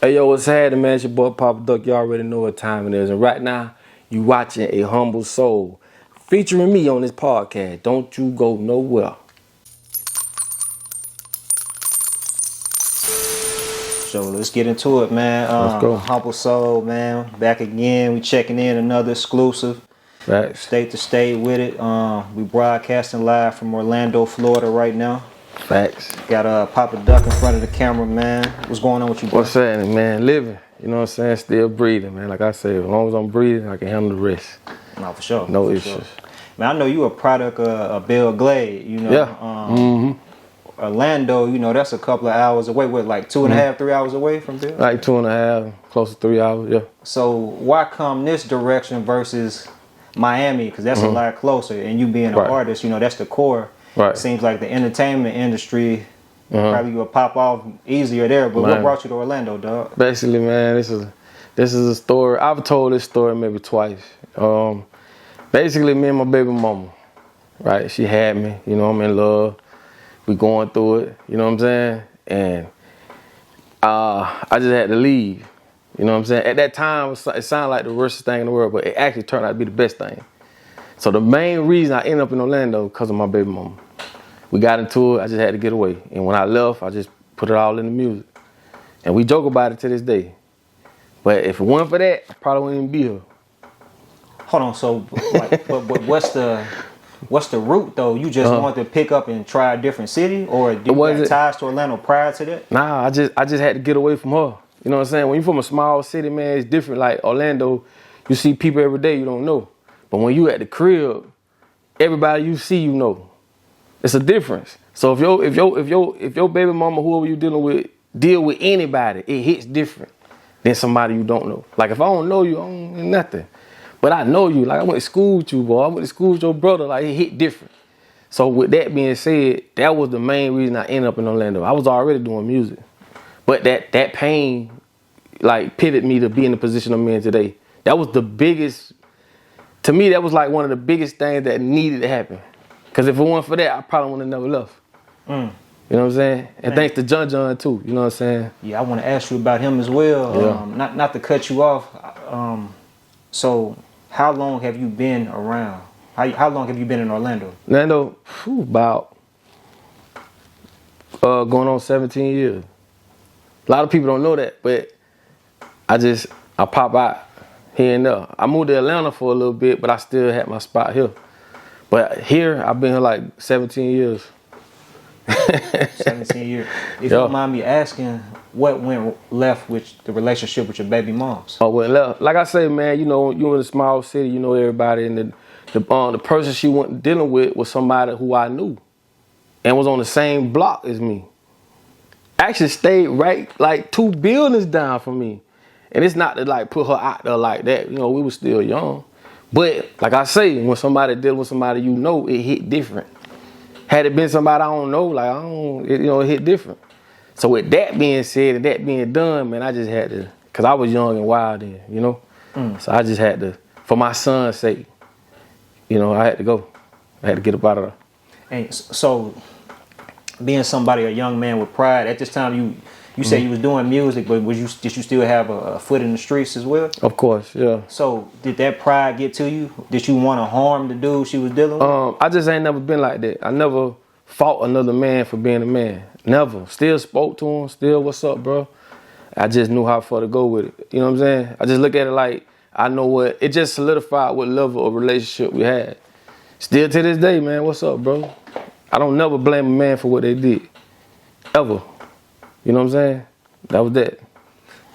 Hey yo, what's happening, man? It's your boy Papa Duck. You already know what time it is. And right now, you watching A Humble Soul. Featuring me on this podcast. Don't you go nowhere. So let's get into it, man. Let's go. Humble Soul, man. Back again. We checking in another exclusive. Facts. State to state with it. We broadcasting live from Orlando, Florida right now. Facts. Got Papa Duck in front of the camera, man. What's going on with you, bro? What's happening, man? Living. You know what I'm saying? Still breathing, man. Like I said, as long as I'm breathing, I can handle the rest. No, for sure. No for issues. Sure. Man, I know you a product of Belle Glade, you know. Yeah. Orlando, you know, that's a couple of hours away. What, like 2.5, 3 hours away from Belle? Like 2.5, close to 3 hours, yeah. So why come this direction versus Miami? Because that's a lot closer. And you being an artist, you know, that's the core. Right. Seems like the entertainment industry probably will pop off easier there. But what brought you to Orlando, dog? Basically, man, this is a story. I've told this story maybe twice. Basically, me and my baby mama, right? She had me. You know, I'm in love. We going through it. You know what I'm saying? And I just had to leave. You know what I'm saying? At that time, it sounded like the worst thing in the world, but it actually turned out to be the best thing. So the main reason I ended up in Orlando because of my baby mama. We got into it. I just had to get away. And when I left, I just put it all in the music. And we joke about it to this day. But if it wasn't for that, I probably wouldn't even be here. Hold on. So, like, but what's the route though? You just wanted to pick up and try a different city, or did you have ties to Orlando prior to that? Nah, I just had to get away from her. You know what I'm saying? When you're from a small city, man, it's different. Like Orlando, you see people every day you don't know. But when you at the crib, everybody you see you know. It's a difference. So if your baby mama, whoever you dealing with, deal with anybody, it hits different than somebody you don't know. Like if I don't know you, I don't know nothing. But I know you. Like I went to school with you, boy. I went to school with your brother. Like it hit different. So with that being said, that was the main reason I ended up in Orlando. I was already doing music. But that pain like pivoted me to be in the position I'm in today. That was the biggest, to me, that was like one of the biggest things that needed to happen. Because if it wasn't for that, I probably would have never left. You know what I'm saying? And thanks to John too, you know what I'm saying? Yeah, I want to ask you about him as well. Yeah. Not to cut you off. So how long have you been around? How long have you been in Orlando? Orlando, about going on 17 years. A lot of people don't know that, but I pop out here and there. I moved to Atlanta for a little bit, but I still had my spot here. But here, I've been here like 17 years. 17 years. If you don't mind me asking, what went left with the relationship with your baby moms? Oh, well, left. Like I say, man, you know, you in a small city, you know everybody, and the person she went dealing with was somebody who I knew and was on the same block as me. Actually stayed right like 2 buildings down from me. And it's not to like put her out there like that. You know, we were still young. But like I say, when somebody dealing with somebody you know, it hit different. Had it been somebody I don't know, like it hit different. So with that being said and that being done, man, I just had to, cause I was young and wild then, you know? So I just had to, for my son's sake, you know, I had to go. I had to get up out of there. And so being somebody, a young man with pride, at this time you said you was doing music, but did you still have a foot in the streets as well? Of course, yeah. So did that pride get to you? Did you want to harm the dude she was dealing with? I just ain't never been like that. I never fought another man for being a man. Never. Still spoke to him. Still, what's up, bro? I just knew how far to go with it. You know what I'm saying? I just look at it like I know it just solidified what level of relationship we had. Still to this day, man, what's up, bro? I don't never blame a man for what they did. Ever. You know what I'm saying? That was that.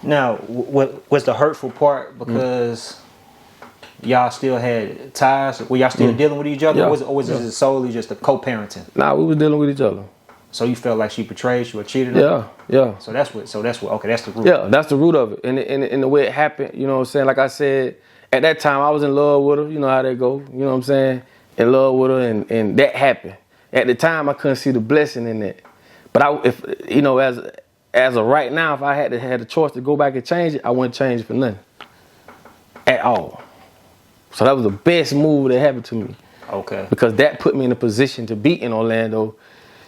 Now, what was the hurtful part? Because y'all still had ties? Were y'all still dealing with each other? Yeah. Or was it solely just a co-parenting? Nah, we was dealing with each other. So you felt like she betrayed you or cheated on you? Yeah. So that's what, okay, that's the root. Yeah, that's the root of it. And the way it happened, you know what I'm saying? Like I said, at that time I was in love with her. You know how they go. You know what I'm saying? In love with her, and that happened. At the time, I couldn't see the blessing in that. But if you know, as of right now, if I had a choice to go back and change it, I wouldn't change it for nothing. At all. So that was the best move that happened to me. Okay. Because that put me in a position to be in Orlando,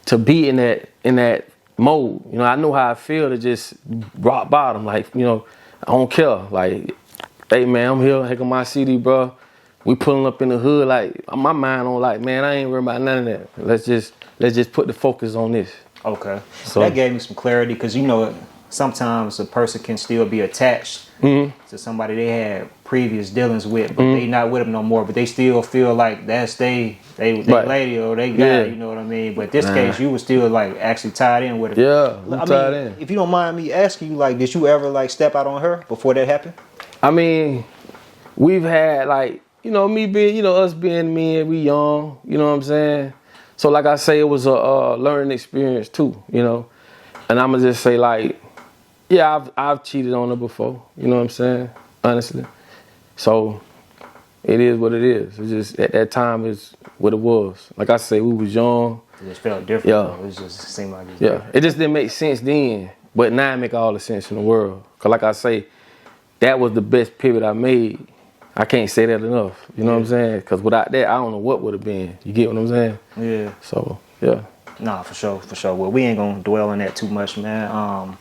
to be in that mode. You know, I know how I feel to just rock bottom. Like, you know, I don't care. Like, hey man, I'm here, heck of my city, bro. We pulling up in the hood. Like, my mind on like, man, I ain't worried about none of that. Let's just put the focus on this. Okay. So that gave me some clarity, because you know, sometimes a person can still be attached to somebody they had previous dealings with, but they not with them no more. But they still feel like that's they lady or they guy. You know what I mean? But this case, you were still like actually tied in with it. Yeah, I mean, if you don't mind me asking you, like, did you ever like step out on her before that happened? I mean, we've had like, you know, me being, you know, us being men, we young. You know what I'm saying? So like I say, it was a learning experience too. You know, and I'ma just say like, yeah, I've cheated on her before. You know what I'm saying? Honestly. So it is what it is. It's just at that time is what it was. Like I say, we was young. It just felt different. Yeah. It just seemed like it's different. It just didn't make sense then, but now it make all the sense in the world. Cause like I say, that was the best pivot I made. I can't say that enough. You know what I'm saying? Cause without that, I don't know what would have been. You get what I'm saying? Yeah. So yeah. Nah, for sure. Well, we ain't gonna dwell on that too much, man.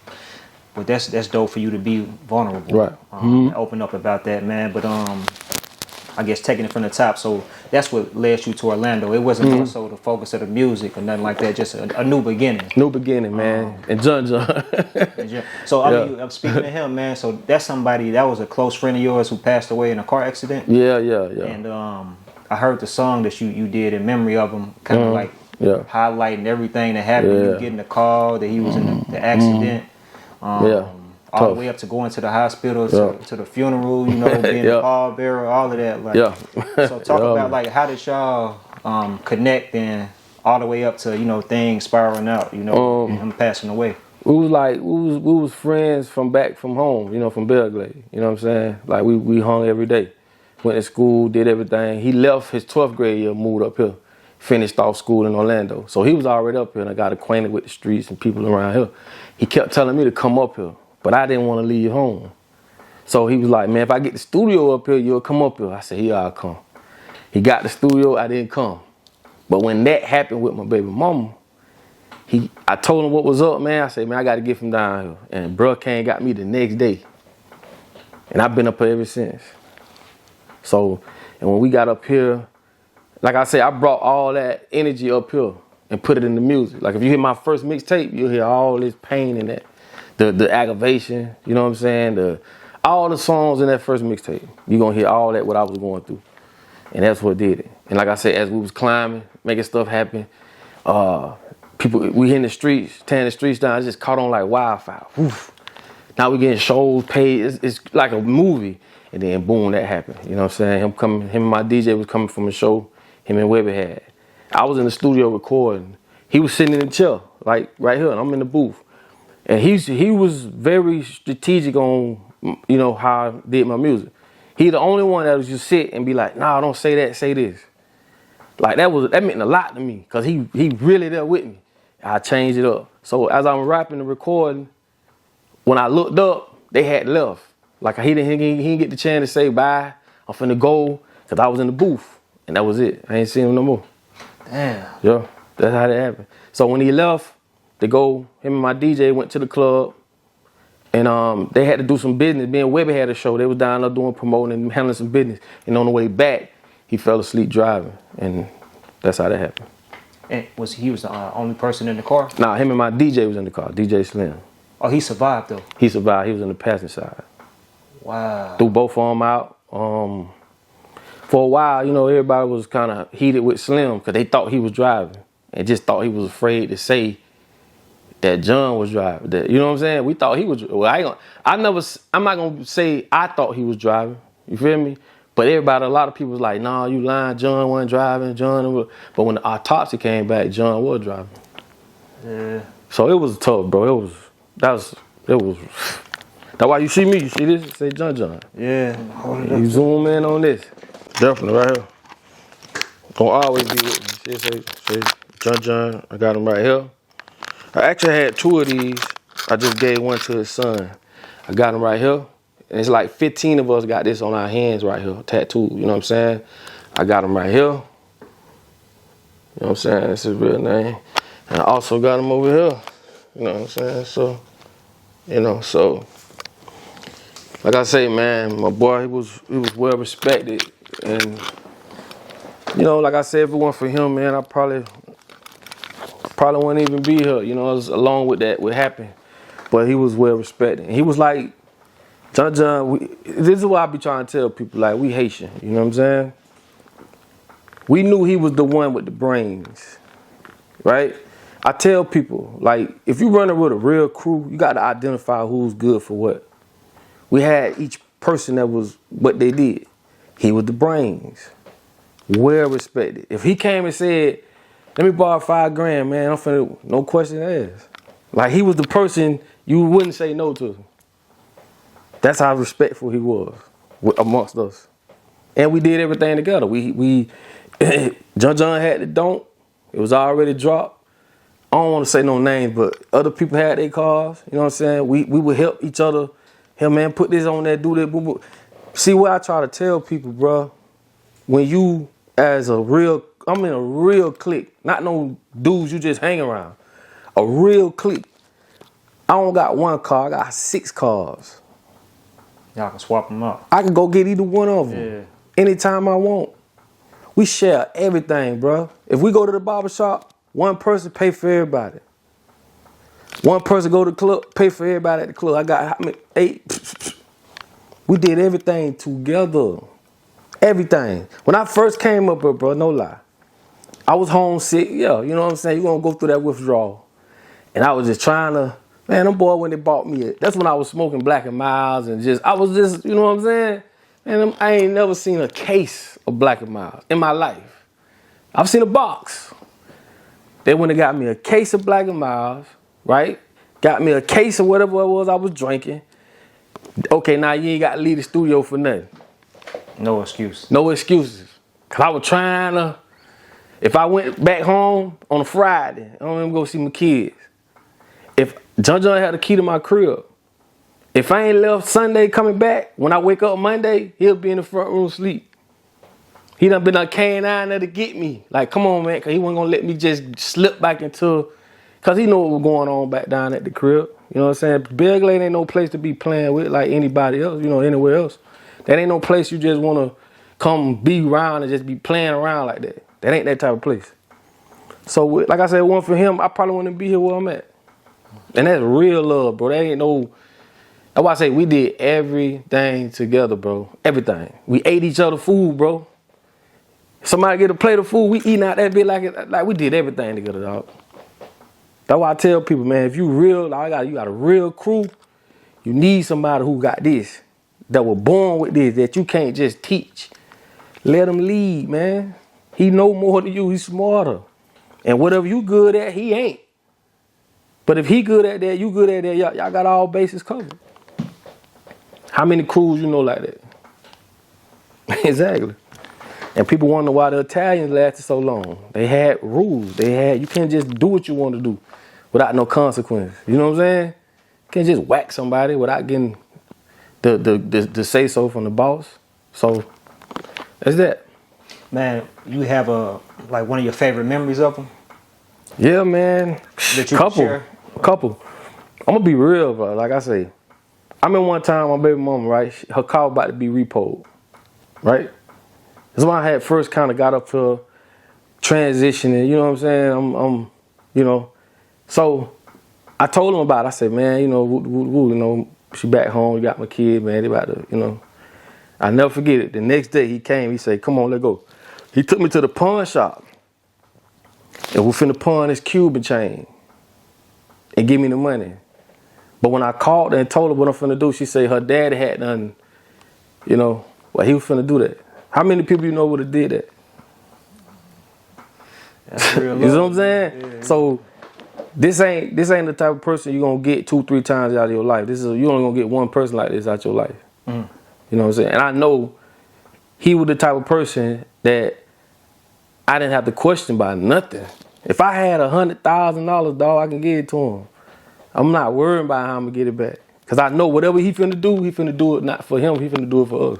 But that's dope for you to be vulnerable, right? Open up about that, man. But I guess taking it from the top, so that's what led you to Orlando. It wasn't also the focus of the music or nothing like that. Just a new beginning. New beginning, man. And John. So I mean, I'm speaking to him, man. So that's somebody that was a close friend of yours who passed away in a car accident. Yeah. And I heard the song that you did in memory of him, kind of like highlighting everything that happened. You getting the call that he was in the accident. All the way up to going to the hospital, to the funeral, you know, being the pallbearer, all of that. Like, so talk about like how did y'all connect and all the way up to, you know, things spiraling out, you know, and him passing away. We was friends from back from home, you know, from Belle Glade. You know what I'm saying? Like we hung every day, went to school, did everything. He left his 12th grade year, moved up here, finished off school in Orlando. So he was already up here, and I got acquainted with the streets and people around here. He kept telling me to come up here, but I didn't want to leave home. So he was like, man, if I get the studio up here, you'll come up here. I said, yeah, I'll come. He got the studio, I didn't come. But when that happened with my baby mama, I told him what was up, man. I said, man, I got to get him down here. And bruh came and got me the next day. And I've been up here ever since. So, and when we got up here, like I said, I brought all that energy up here and put it in the music. Like if you hear my first mixtape, you'll hear all this pain in that. The aggravation, you know what I'm saying? All the songs in that first mixtape, you're going to hear all that what I was going through. And that's what did it. And like I said, as we was climbing, making stuff happen, we in the streets, tearing the streets down, it just caught on like wildfire. Woof. Now we getting shows paid. It's like a movie. And then boom, that happened. You know what I'm saying? Him and my DJ was coming from a show him and Webby had. I was in the studio recording. He was sitting in the chair, like right here, and I'm in the booth. And he was very strategic on, you know, how I did my music. He the only one that was just sit and be like, nah, don't say that, say this. Like that meant a lot to me, because he really there with me. I changed it up. So as I'm rapping and recording, when I looked up, they had left. Like he didn't get the chance to say bye, I'm finna go, because I was in the booth. And that was it. I ain't seen him no more. Damn. Yeah, that's how that happened. So when he left, him and my DJ went to the club, and they had to do some business. Me and Webby had a show. They was down there doing promoting and handling some business. And on the way back, he fell asleep driving, and that's how that happened. And he was the only person in the car? Nah, him and my DJ was in the car, DJ Slim. Oh, he survived though? He survived. He was in the passenger side. Wow. Threw both of them out. For a while, you know, everybody was kind of heated with Slim because they thought he was driving and just thought he was afraid to say that John was driving. That, you know what I'm saying? We thought he was. Well, I'm not gonna say I thought he was driving. You feel me? But a lot of people was like, nah, you lying. John wasn't driving. But when the autopsy came back, John was driving. Yeah. So it was tough, bro. That's why you see me. You see this? It say John. Yeah. You zoom in on this. Definitely right here. Gonna always be with me. Say John. I got him right here. I actually had 2 of these. I just gave one to his son. I got him right here. And it's like 15 of us got this on our hands right here, tattooed. You know what I'm saying? I got him right here. You know what I'm saying? That's his real name. And I also got him over here. You know what I'm saying? So, so like I say, man, my boy, he was well respected, and like I said, if it weren't for him, man, I probably wouldn't even be here. It was along with that what happened, but he was well respected. He was like John. This is what I be trying to tell people, like, we Haitian. You know what I'm saying? We knew he was the one with the brains, right? I tell people, like, if you running with a real crew, you got to identify who's good for what. We had each person that was what they did. He was the brains, well respected. If he came and said, let me borrow $5,000, man, I'm finna, no question asked. Like, he was the person you wouldn't say no to. That's how respectful he was amongst us. And we did everything together. We John had the Donk. It was already dropped. I don't want to say no names, but other people had their cars. You know what I'm saying? We would help each other. Hey, man, put this on there, do that, boom, boom. See, what I try to tell people, bro, when you I'm in a real clique, not no dudes you just hang around. A real clique. I don't got one car, I got 6 cars. Y'all can swap them up. I can go get either one of them anytime I want. We share everything, bro. If we go to the barber shop, one person pay for everybody. One person go to the club, pay for everybody at the club. I got 8. We did everything together. Everything. When I first came up here, bro, no lie, I was homesick. Yeah, you know what I'm saying? You're going to go through that withdrawal. And I was just trying to, man, them boy, when they bought me, that's when I was smoking Black and Milds and I was just, you know what I'm saying? And I ain't never seen a case of Black and Milds in my life. I've seen a box. They went and got me a case of Black and Milds, right? Got me a case of whatever it was I was drinking. Okay, now you ain't got to leave the studio for nothing. No excuse. No excuses. Cause I was trying to, if I went back home on a Friday, I don't even go see my kids. If John had the key to my crib, if I ain't left Sunday coming back, when I wake up Monday, he'll be in the front room sleep. He done been a canine there to get me. Like, come on, man, cause he wasn't gonna let me just slip back into, cause he know what was going on back down at the crib. You know what I'm saying? Belle Glade ain't no place to be playing with like anybody else, anywhere else. That ain't no place you just wanna come be around and just be playing around like that. That ain't that type of place. So, like I said, one for him, I probably wouldn't be here where I'm at. And that's real love, bro. That ain't no, that's why I say we did everything together, bro. Everything. We ate each other food, bro. Somebody get a plate of food, we eating out that bit like we did everything together, dog. That's why I tell people, man, if you real, like you got a real crew, you need somebody who got this, that was born with this, that you can't just teach. Let him lead, man. He know more than you, he's smarter. And whatever you good at, he ain't. But if he good at that, you good at that, y'all got all bases covered. How many crews you know like that? Exactly. And people wonder why the Italians lasted so long. They had rules. You can't just do what you want to do without no consequence. You know what I'm saying? You can't just whack somebody without getting the say so from the boss. So that's that. Man, you have one of your favorite memories of them? Yeah, man. That you share? Couple. I'm gonna be real, bro. Like I say, I remember one time my baby mama, right? Her car about to be repoed, right? That's when I had first kind of got up to transitioning, you know what I'm saying? So I told him about it. I said, man, she back home, we got my kid, man, they about to, I'll never forget it. The next day he came, he said, come on, let's go. He took me to the pawn shop and we finna pawn this Cuban chain and give me the money. But when I called her and told her what I'm finna do, she said her daddy had done, he was finna do that. How many people you know would have did that? That's real you know what I'm saying? Yeah. So this ain't the type of person you're gonna get 2-3 times out of your life. You only gonna get one person like this out your life. Mm. You know what I'm saying? And I know he was the type of person that I didn't have to question about nothing. If I had $100,000, dog, I can give it to him. I'm not worrying about how I'm gonna get it back. Cause I know whatever he finna do it not for him, he finna do it for us.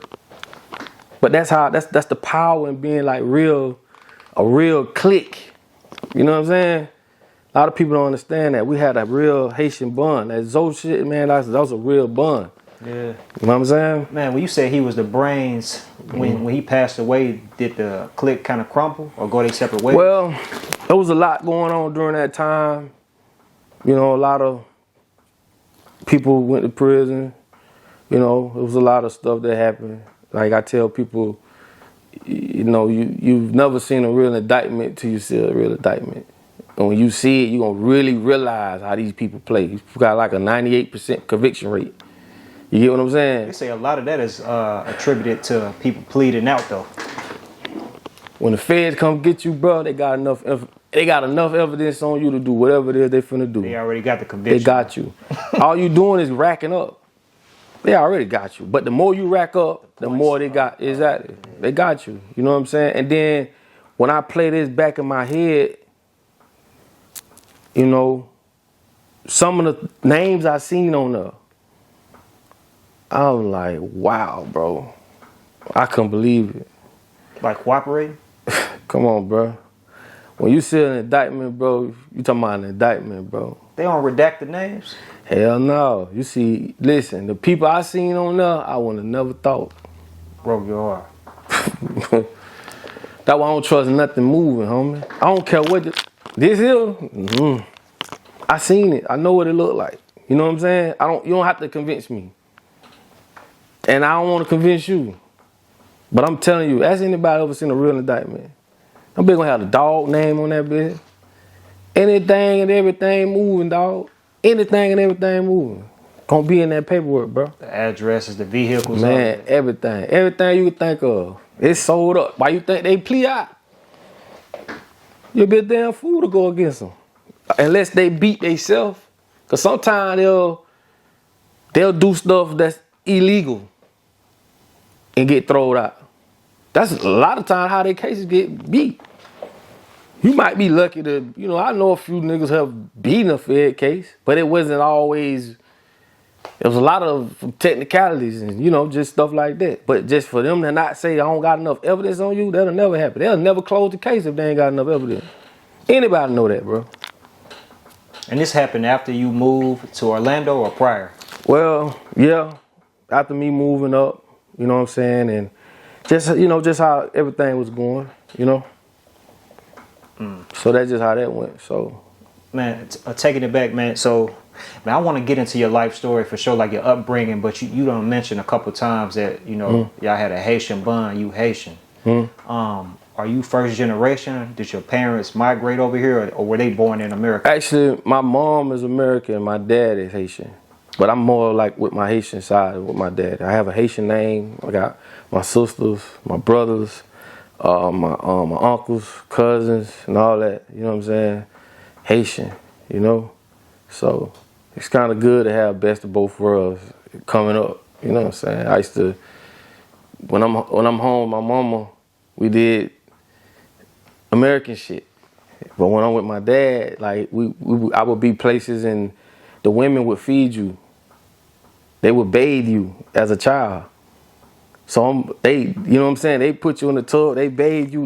But that's the power in being like a real clique. You know what I'm saying? A lot of people don't understand that. We had a real Haitian bond. That Zoe shit, man, that was a real bond. Yeah. You know what I'm saying? Man, when you say he was the brains, when he passed away, did the clique kind of crumble or go their separate ways? Well, there was a lot going on during that time. You know, a lot of people went to prison. You know, it was a lot of stuff that happened. Like I tell people, you know, you've never seen a real indictment till you see a real indictment. And when you see it, you're going to really realize how these people play. You got like a 98% conviction rate. You get what I'm saying? They say a lot of that is attributed to people pleading out, though. When the feds come get you, bro, they got enough evidence on you to do whatever it is they finna do. They already got the conviction. They got you. All you doing is racking up. They already got you. But the more you rack up, the more they got. Exactly. They got you. You know what I'm saying? And then when I play this back in my head, you know, some of the names I seen on there, I was like, wow, bro. I couldn't believe it. Like cooperating? Come on, bro. When you see an indictment, bro, you talking about an indictment, bro. They don't redact the names? Hell no. You see, listen, the people I seen on there, I would have never thought. Broke your heart. That's why I don't trust nothing moving, homie. I don't care what this is. I seen it. I know what it looked like. You know what I'm saying? You don't have to convince me. And I don't want to convince you. But I'm telling you, ask anybody ever seen a real indictment. I'm big gonna have the dog name on that bitch. Anything and everything moving, dog. Anything and everything moving. Gonna be in that paperwork, bro. The addresses, the vehicles. Man, everything. Everything you could think of. It's sold up. Why you think they plea out? You'll be a damn fool to go against them. Unless they beat themselves. Because sometimes they'll do stuff that's illegal and get thrown out. That's a lot of times how their cases get beat. You might be lucky to, you know, I know a few niggas have beaten a Fed case, but it wasn't always, it was a lot of technicalities and, you know, just stuff like that. But just for them to not say, I don't got enough evidence on you, that'll never happen. They'll never close the case if they ain't got enough evidence. Anybody know that, bro. And this happened after you moved to Orlando or prior? Well, yeah, after me moving up, you know what I'm saying, and just, you know, just how everything was going, you know. So that's just how that went. So, man, taking it back, man. So, man, I want to get into your life story for sure, like your upbringing. But you don't mention a couple times that y'all had a Haitian bond. You Haitian. Are you first generation? Did your parents migrate over here, or were they born in America? Actually, my mom is American. My dad is Haitian. But I'm more like with my Haitian side with my dad. I have a Haitian name. I got my sisters, my brothers. My uncles, cousins, and all that, you know what I'm saying? Haitian, you know? So it's kind of good to have best of both worlds coming up, you know what I'm saying? I used to, when I'm home, my mama, we did American shit. But when I'm with my dad, like I would be places and the women would feed you. They would bathe you as a child. So you know what I'm saying? They put you in the tub, they bathe you,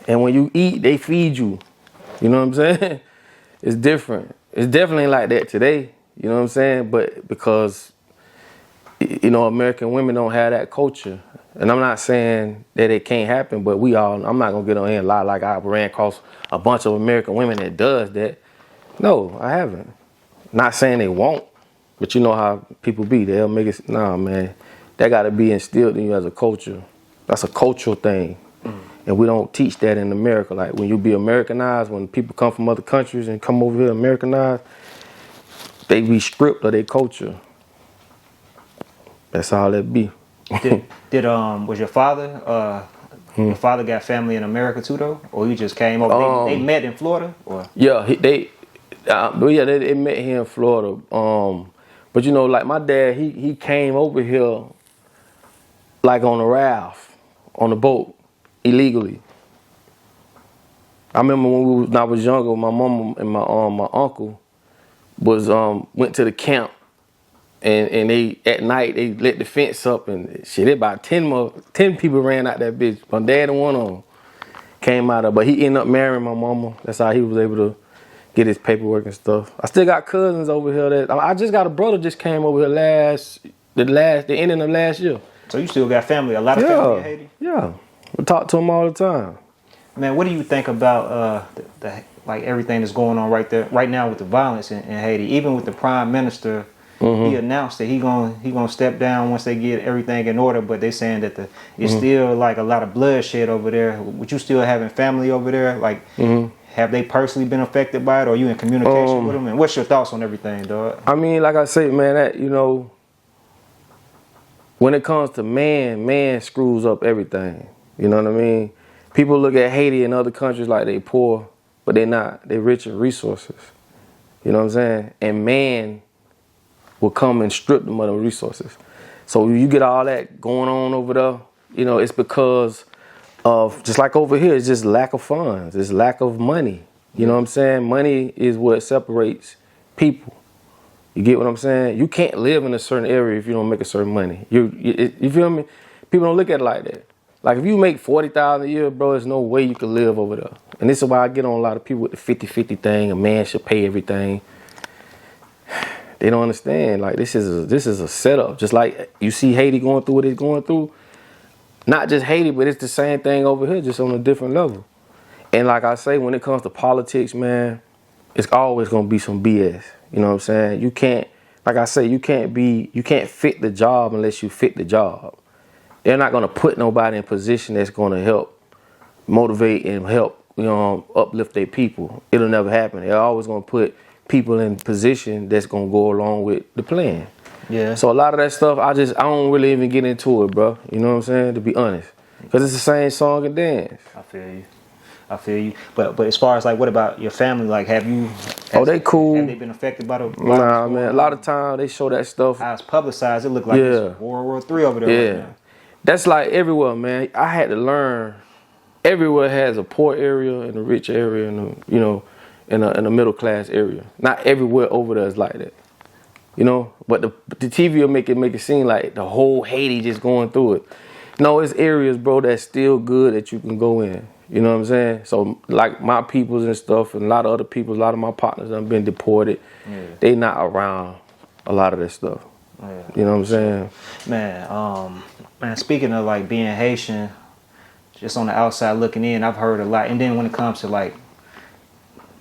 and when you eat, they feed you. You know what I'm saying? It's different. It's definitely like that today. You know what I'm saying? But because, you know, American women don't have that culture. And I'm not saying that it can't happen, but I'm not gonna get on here and lie like I ran across a bunch of American women that does that. No, I haven't. Not saying they won't, but you know how people be. They'll make it, nah, man. That got to be instilled in you as a culture. That's a cultural thing. And we don't teach that in America. Like when you be Americanized, when people come from other countries and come over here Americanized, they be stripped of their culture. That's all that be. Was your father, your father got family in America too though? Or he just came over? They met in Florida? Or? Yeah, they met here in Florida. But you know, like my dad, he came over here like on a raft, on a boat, illegally. I remember when I was younger, my mom and my uncle was went to the camp, and they at night they let the fence up and shit. About 10 people ran out that bitch. My dad and one of them came out of, but he ended up marrying my mama. That's how he was able to get his paperwork and stuff. I still got cousins over here that I just got a brother just came over here the ending of last year. So you still got family, a lot of family in Haiti? Yeah. We talk to them all the time. Man, what do you think about the like everything that's going on right now with the violence in Haiti? Even with the prime minister, he announced that he gonna step down once they get everything in order. But they saying that it's still like a lot of bloodshed over there. Would you still having family over there? Like, have they personally been affected by it? Or are you in communication with them? And what's your thoughts on everything, dog? I mean, like I say, man, that when it comes to man screws up everything. You know what I mean? People look at Haiti and other countries like they poor, but they're not. They're rich in resources. You know what I'm saying? And man will come and strip them of the resources. So you get all that going on over there, it's because of, just like over here, it's just lack of funds. It's lack of money. You know what I'm saying? Money is what separates people. You get what I'm saying? You can't live in a certain area if you don't make a certain money. You feel me? People don't look at it like that. Like if you make $40,000 a year, bro, there's no way you can live over there. And this is why I get on a lot of people with the 50-50 thing. A man should pay everything. They don't understand. Like this is a setup. Just like you see Haiti going through what it's going through. Not just Haiti, but it's the same thing over here, just on a different level. And like I say, when it comes to politics, man, it's always gonna be some BS. You know what I'm saying? You can't, like I say, you can't fit the job unless you fit the job. They're not gonna put nobody in a position that's gonna help motivate and help, uplift their people. It'll never happen. They're always gonna put people in position that's gonna go along with the plan. Yeah. So a lot of that stuff, I don't really even get into it, bro. You know what I'm saying? To be honest, because it's the same song and dance. I feel you. But as far as like, what about your family? Like, they cool. Have they been affected by the? Nah, man. A lot of times they show that stuff. How it's publicized, it looked like it's World War III over there. Yeah. Right now. That's like everywhere, man. I had to learn. Everywhere has a poor area and a rich area, and in a middle class area. Not everywhere over there is like that. But the TV will make it seem like the whole Haiti just going through it. No, it's areas, bro, that's still good that you can go in. You know what I'm saying? So like my peoples and stuff, and a lot of other people, a lot of my partners have been deported. Yeah. They not around a lot of that stuff. Yeah. You know what I'm saying? Man, speaking of like being Haitian, just on the outside looking in, I've heard a lot. And then when it comes to like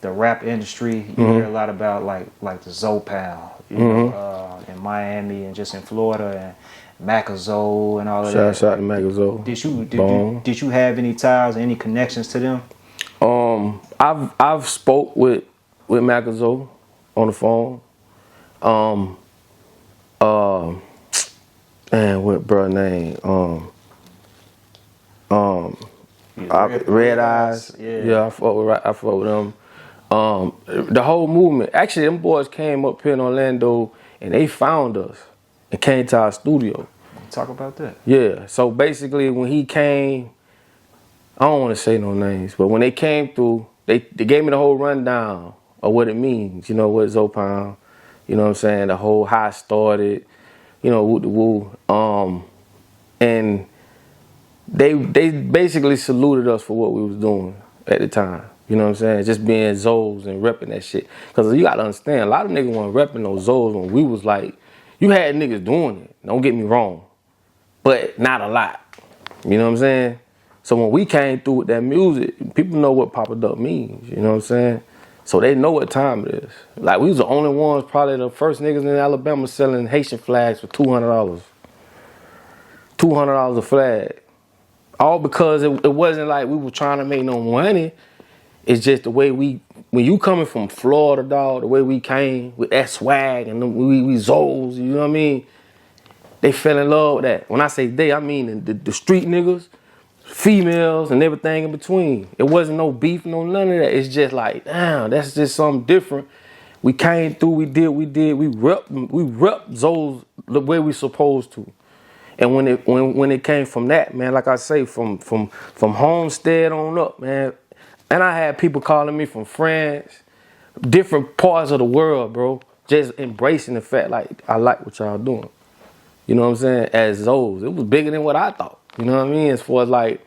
the rap industry, you hear a lot about like the Zopound, in Miami and just in Florida, and Macazole and all of that. Shout out to Macazole. Did you have any ties or any connections to them? I've spoke with Macazole on the phone. Man, what bro name? Red Eyes. Yeah, I fought with them. The whole movement. Actually, them boys came up here in Orlando and they found us and came to our studio. Talk about that. Yeah. So basically, when he came, I don't want to say no names, but when they came through, they gave me the whole rundown of what it means. What Zopound. You know what I'm saying? The whole how it started. Woo the woo. And they basically saluted us for what we was doing at the time. You know what I'm saying? Just being Zoes and repping that shit. Because you got to understand, a lot of niggas weren't repping those Zoes when we was like, you had niggas doing it. Don't get me wrong. But not a lot. You know what I'm saying? So when we came through with that music, people know what Papa Duck means. You know what I'm saying? So they know what time it is. Like, we was the only ones, probably the first niggas in Alabama selling Haitian flags for $200. $200 a flag. All because it wasn't like we were trying to make no money. It's just the way when you coming from Florida, dog, the way we came with that swag and we Zoes, you know what I mean? They fell in love with that. When I say they, I mean the street niggas, females, and everything in between. It wasn't no beef, no none of that. It's just like, damn, that's just something different. We came through, we did. We rep Zoes the way we supposed to. And when it came from that, man, like I say, from Homestead on up, man. And I had people calling me from France, different parts of the world, bro, just embracing the fact, like, I like what y'all doing. You know what I'm saying? As Zoes. It was bigger than what I thought. You know what I mean? As far as, like,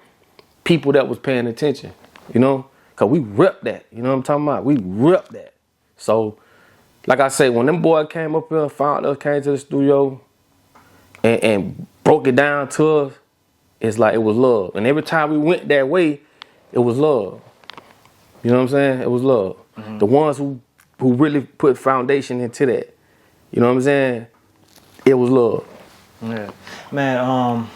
people that was paying attention, Because we rep that. You know what I'm talking about? We rep that. So, like I say, when them boys came up here, found us, came to the studio, and broke it down to us, it's like it was love. And every time we went that way, it was love. You know what I'm saying? It was love. The ones who really put foundation into that, you know what I'm saying? It was love. Yeah. Man,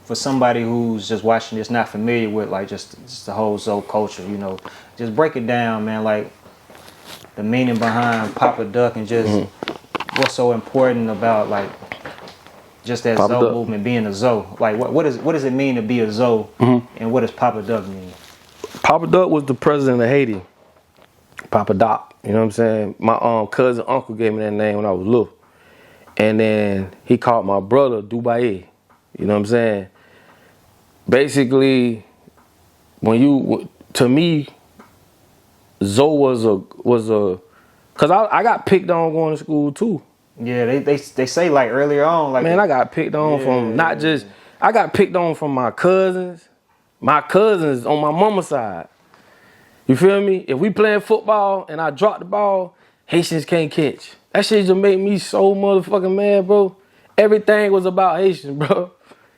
for somebody who's just watching this, not familiar with like just the whole Zoe culture, you know, just break it down, man, like the meaning behind Papa Duck and just what's so important about like just that Papa Zoe Duck movement, being a Zoe. Like what does it mean to be a Zoe, and what does Papa Duck mean? Papa Duck was the president of Haiti. Papa Doc, you know what I'm saying? My cousin uncle gave me that name when I was little. And then he called my brother Dubaye. You know what I'm saying? Basically, to me, Zoe was a, cause I got picked on going to school too. Yeah, they say like earlier on, like, man, I got picked on from I got picked on from my cousins on my mama's side. You feel me? If we playing football and I drop the ball, Haitians can't catch. That shit just made me so motherfucking mad, bro. Everything was about Haitians, bro.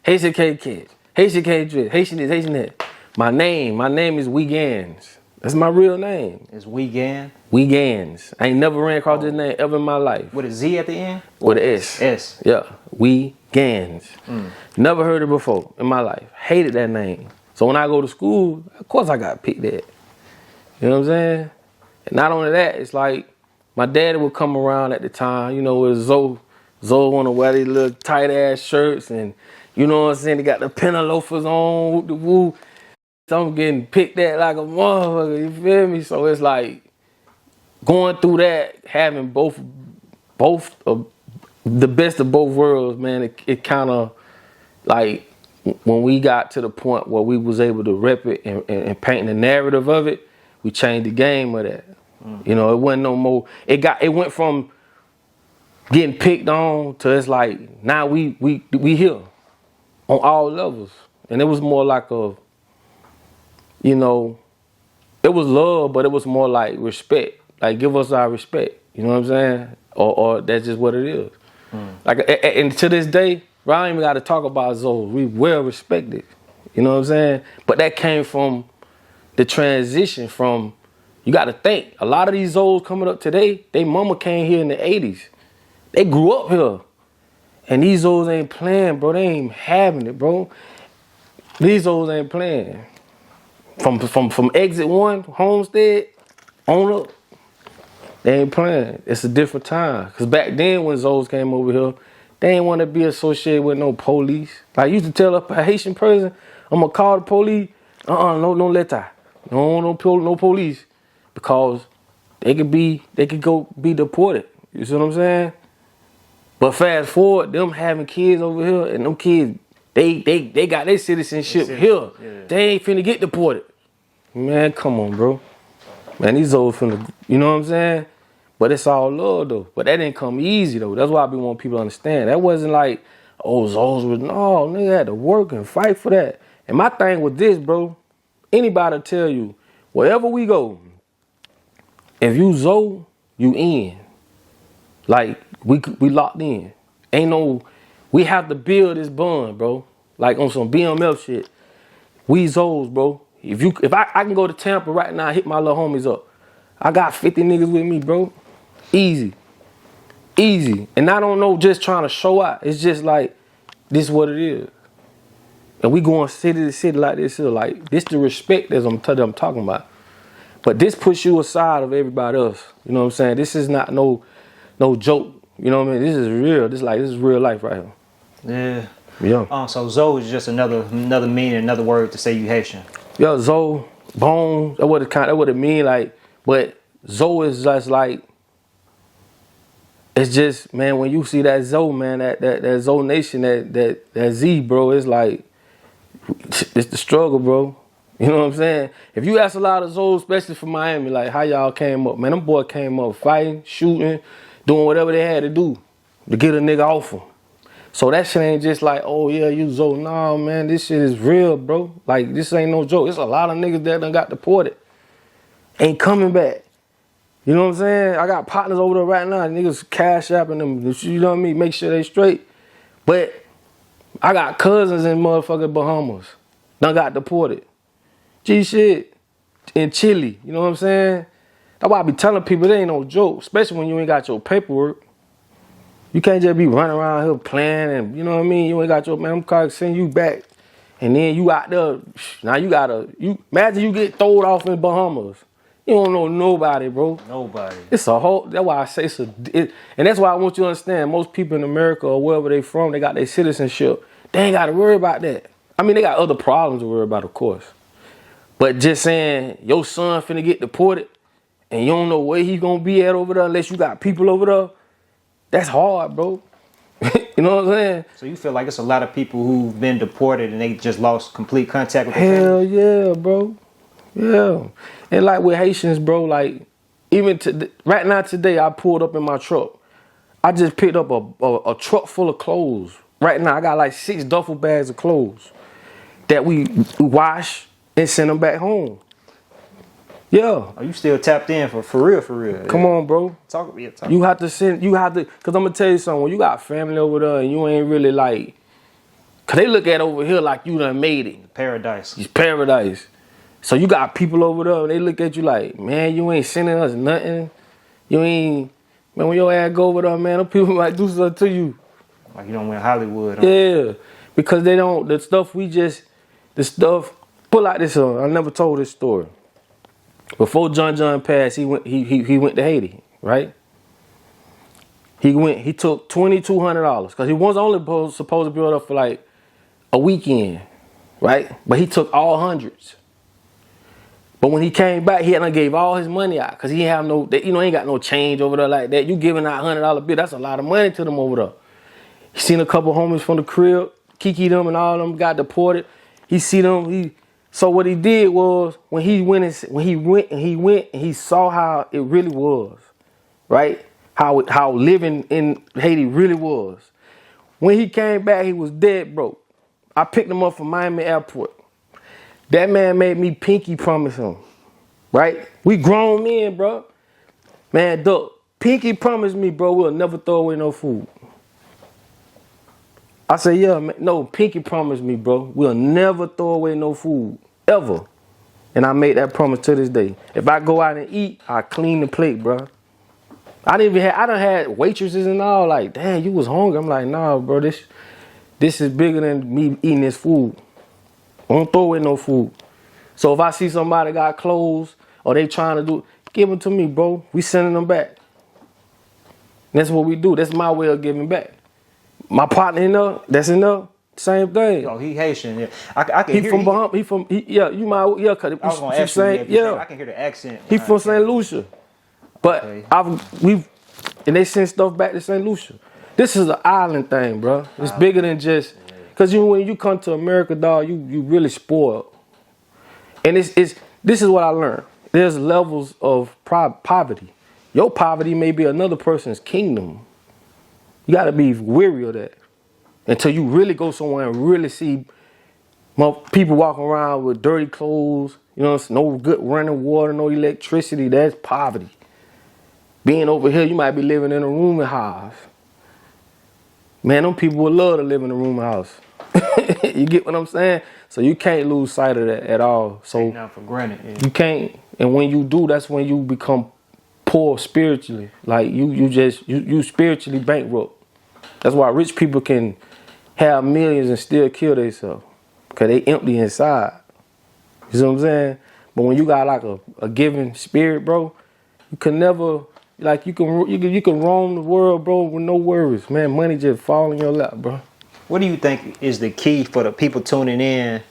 Haitian can't catch. Haitian can't dress. Haitian is Haitian that. My name is Weegans. That's my real name. It's Weegan? Weegans. I ain't never ran across this name ever in my life. With a Z at the end? With an S. S. Yeah. Weegans. Never heard it before in my life. Hated that name. So when I go to school, of course I got picked at. You know what I'm saying? And not only that, it's like my daddy would come around at the time, you know, with Zoe wanna wear these little tight ass shirts and you know what I'm saying, they got the pinna loafers on, whoop the woo. So I'm getting picked at like a motherfucker, you feel me? So it's like going through that, having both the best of both worlds, man, it kinda like when we got to the point where we was able to rep it and paint the narrative of it, we changed the game of that. You know, it wasn't no more. It went from getting picked on to it's like now we here on all levels, and it was more like a, you know, it was love, but it was more like respect. Like give us our respect. You know what I'm saying? Or that's just what it is. Like and to this day, I don't even got to talk about Zoe. We well respected. You know what I'm saying? But that came from the transition from. You got to think, a lot of these Zoes coming up today, they mama came here in the 80s. They grew up here. And these Zoes ain't playing, bro. They ain't having it, bro. These Zoes ain't playing. From exit 1, Homestead, on up, they ain't playing. It's a different time. Because back then when Zoes came over here, they ain't want to be associated with no police. Like, I used to tell a Haitian person, I'm going to call the police. No letter. No police. Because they could go be deported. You see what I'm saying? But fast forward, them having kids over here, and them kids, they got their citizenship here. Yeah. They ain't finna get deported. Man, come on, bro. Man, these old finna, you know what I'm saying? But it's all love, though. But that didn't come easy, though. That's why I be wanting people to understand. That wasn't like, Zoes was, no, nigga had to work and fight for that. And my thing with this, bro, anybody tell you, wherever we go, if you Zoe, you in. Like, we locked in. Ain't no, we have to build this bond, bro. Like on some BMF shit. We Zoes, bro. If I can go to Tampa right now, hit my little homies up. I got 50 niggas with me, bro. Easy. And I don't know just trying to show out. It's just like, this is what it is. And we going city to city like this. Like, this the respect that I'm talking about. But this puts you aside of everybody else. You know what I'm saying? This is not no joke. You know what I mean? This is real. This is real life right here. Yeah. So Zoe is just another meaning, another word to say you Haitian. Yeah, Zoe, bone. That what it mean. Like, but Zoe is just like. It's just, man, when you see that Zoe, man, that Zoe Nation, that Z, bro, it's like, it's the struggle, bro. You know what I'm saying? If you ask a lot of Zoes, especially from Miami, like how y'all came up, man, them boys came up fighting, shooting, doing whatever they had to do to get a nigga off them. So that shit ain't just like, oh yeah, you Zoe. Nah, man, this shit is real, bro. Like, this ain't no joke. It's a lot of niggas that done got deported. Ain't coming back. You know what I'm saying? I got partners over there right now. Niggas cash apping them. You know what I mean? Make sure they straight. But I got cousins in motherfucking Bahamas. Done got deported. G shit. In Chile. You know what I'm saying? That's why I be telling people they ain't no joke. Especially when you ain't got your paperwork. You can't just be running around here playing and, you know what I mean? You ain't got your, man, I'm gonna send you back. And then you out there, now you gotta, imagine you get thrown off in Bahamas. You don't know nobody, bro. Nobody. It's a whole, that's why I say and that's why I want you to understand, most people in America or wherever they from, they got their citizenship. They ain't gotta worry about that. I mean, they got other problems to worry about, of course. But just saying, your son finna get deported and you don't know where he gonna be at over there unless you got people over there, that's hard, bro. You know what I'm saying? So you feel like it's a lot of people who've been deported and they just lost complete contact with their family? Yeah, bro. Yeah. And like with Haitians, bro, like even right now today, I pulled up in my truck. I just picked up a truck full of clothes. Right now, I got like 6 duffel bags of clothes that we wash and send them back home. Yeah. Are you still tapped in for real, for real? Come on, bro. Talk. You have to send, cause I'm gonna tell you something, when you got family over there and you ain't really like, cause they look at over here like you done made it. Paradise. It's paradise. So you got people over there and they look at you like, man, you ain't sending us nothing. You ain't, man, when your ass go over there, man, them people might do something to you. Like you don't win Hollywood. Huh? Yeah, because they don't, the stuff, pull out this, I never told this story. Before John passed, he went to Haiti, right? He took $2,200 because he was only supposed to be up for like a weekend, right? But he took all hundreds. But when he came back, he hadn't gave all his money out because he have no, ain't got no change over there like that. You giving out $100 bill, that's a lot of money to them over there. He seen a couple homies from the crib, Kiki them and all of them got deported. He see them, so what he did was when he went and he saw how it really was, right? How living in Haiti really was. When he came back, he was dead broke. I picked him up from Miami Airport. That man made me pinky promise him, right? We grown men, bro. Man, Duck, pinky promised me, bro, we'll never throw away no food. I said, yeah, man, no, pinky promised me, bro, we'll never throw away no food, ever. And I made that promise to this day. If I go out and eat, I clean the plate, bro. I done had waitresses and all like, damn, you was hungry. I'm like, nah, bro, this is bigger than me eating this food. I don't throw away no food. So if I see somebody got clothes or they trying to do, give them to me, bro. We sending them back. And that's what we do. That's my way of giving back. My partner in there, that's in there, same thing. Oh, he Haitian, yeah. I can hear from Bahamas. Yeah, you might, yeah, cause I was gonna ask you, I can hear the accent. He from St. Lucia. But okay. And they send stuff back to St. Lucia. This is an island thing, bro. It's bigger than just, cause when you come to America, dog, you really spoiled. And this is what I learned. There's levels of poverty. Your poverty may be another person's kingdom. You gotta be weary of that until you really go somewhere and really see people walking around with dirty clothes. You know, no good running water, no electricity. That's poverty. Being over here, you might be living in a rooming house. Man, them people would love to live in a rooming house. You get what I'm saying? So you can't lose sight of that at all. So not for granted. Yeah. You can't. And when you do, that's when you become poor spiritually. Like you spiritually bankrupt. That's why rich people can have millions and still kill themselves. Because they empty inside. You see what I'm saying? But when you got like a giving spirit, bro, you can never, like you can roam the world, bro, with no worries. Man, money just fall in your lap, bro. What do you think is the key for the people tuning in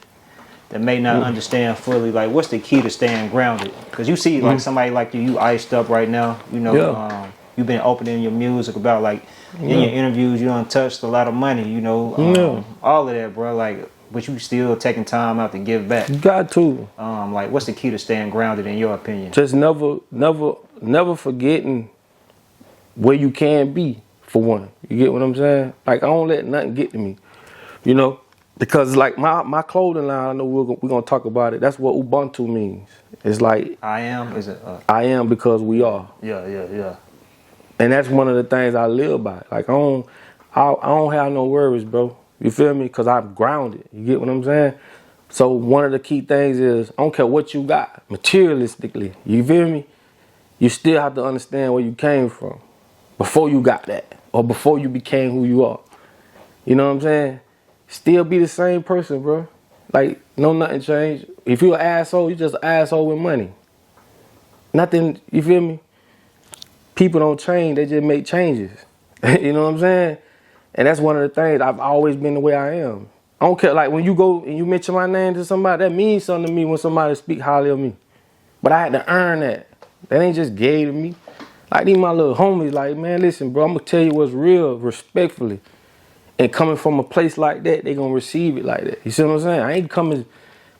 that may not understand fully? Like, what's the key to staying grounded? Because you see, like somebody like you iced up right now. You know, you've been opening your music about like in your interviews, you done touched a lot of money. You know, all of that, bro. Like, but you still taking time out to give back. You got to. Like, what's the key to staying grounded in your opinion? Just never forgetting where you can be. For one, you get what I'm saying? Like, I don't let nothing get to me, you know? Because, like, my clothing line, I know we're going to talk about it. That's what Ubuntu means. It's like I am. Is it? I am because we are. Yeah. And that's one of the things I live by. Like I don't have no worries, bro. You feel me? Cause I'm grounded. You get what I'm saying? So one of the key things is I don't care what you got materialistically. You feel me? You still have to understand where you came from before you got that, or before you became who you are. You know what I'm saying? Still be the same person, bro. Like nothing changed. If you're an asshole, you just an asshole with money. Nothing. You feel me? People don't change, they just make changes. You know what I'm saying? And that's one of the things. I've always been the way I am. I don't care, like when you go and you mention my name to somebody, that means something to me when somebody speak highly of me. But I had to earn that. That ain't just gave to me. Like these my little homies, like, man, listen, bro, I'm gonna tell you what's real, respectfully. And coming from a place like that, they gonna receive it like that. You see what I'm saying? I ain't coming,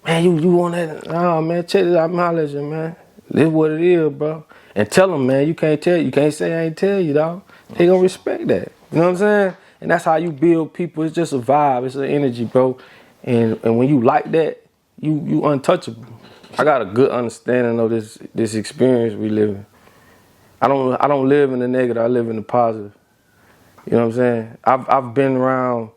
man, you want that? Nah, man, check this out, I'm hollering at you, man. This is what it is, bro. And tell them, man, you can't say I ain't tell you, dog. They gonna respect that. You know what I'm saying? And that's how you build people. It's just a vibe. It's an energy, bro. And when you like that, you untouchable. I got a good understanding of this experience we live in. I don't live in the negative. I live in the positive. You know what I'm saying? I've been around,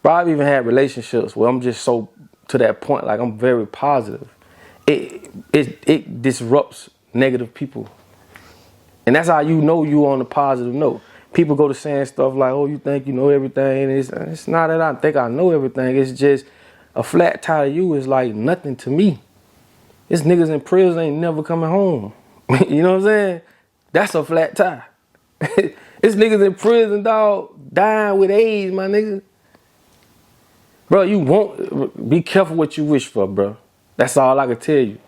bro, I've even had relationships where I'm just so to that point, like I'm very positive. It disrupts negative people. And that's how you know you on a positive note. People go to saying stuff like, oh, you think you know everything. And it's not that I think I know everything. It's just a flat tire to you is like nothing to me. This niggas in prison ain't never coming home. You know what I'm saying? That's a flat tire. This niggas in prison, dog, dying with AIDS, my nigga. Bro, you won't be careful what you wish for, bro. That's all I can tell you.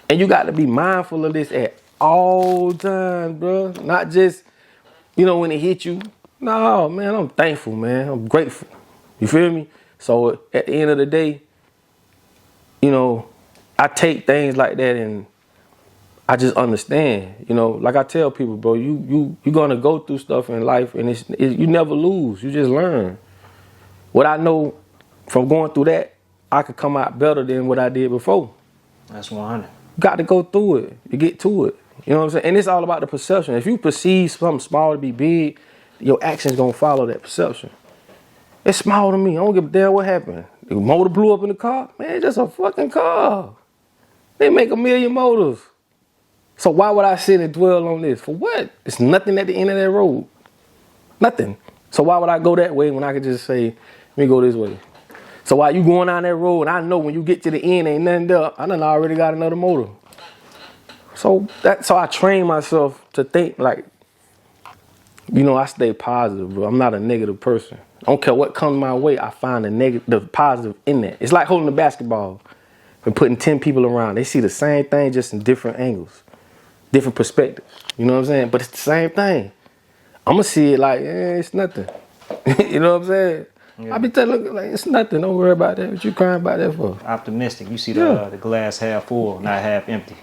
And you got to be mindful of this at all times, bro. Not just, when it hit you. No, man, I'm thankful, man. I'm grateful. You feel me? So at the end of the day, I take things like that and I just understand. Like I tell people, bro, you're gonna go through stuff in life and you never lose. You just learn. What I know from going through that, I could come out better than what I did before. That's 100. Got to go through it. You get to it. You know what I'm saying? And it's all about the perception. If you perceive something small to be big, your actions gonna follow that perception. It's small to me. I don't give a damn what happened. The motor blew up in the car. Man, it's just a fucking car. They make 1 million motors. So why would I sit and dwell on this? For what? It's nothing at the end of that road. Nothing. So why would I go that way when I could just say, let me go this way? So while you going down that road, and I know when you get to the end, ain't nothing there, I done already got another motor. So I train myself to think like, I stay positive, bro. I'm not a negative person. I don't care what comes my way, I find the positive in that. It's like holding a basketball and putting 10 people around. They see the same thing just in different angles, different perspectives. You know what I'm saying? But it's the same thing. I'm going to see it like, it's nothing. You know what I'm saying? Yeah. I be telling, like, it's nothing. Don't worry about that. What you crying about that for? Optimistic. You see the glass half full, not half empty.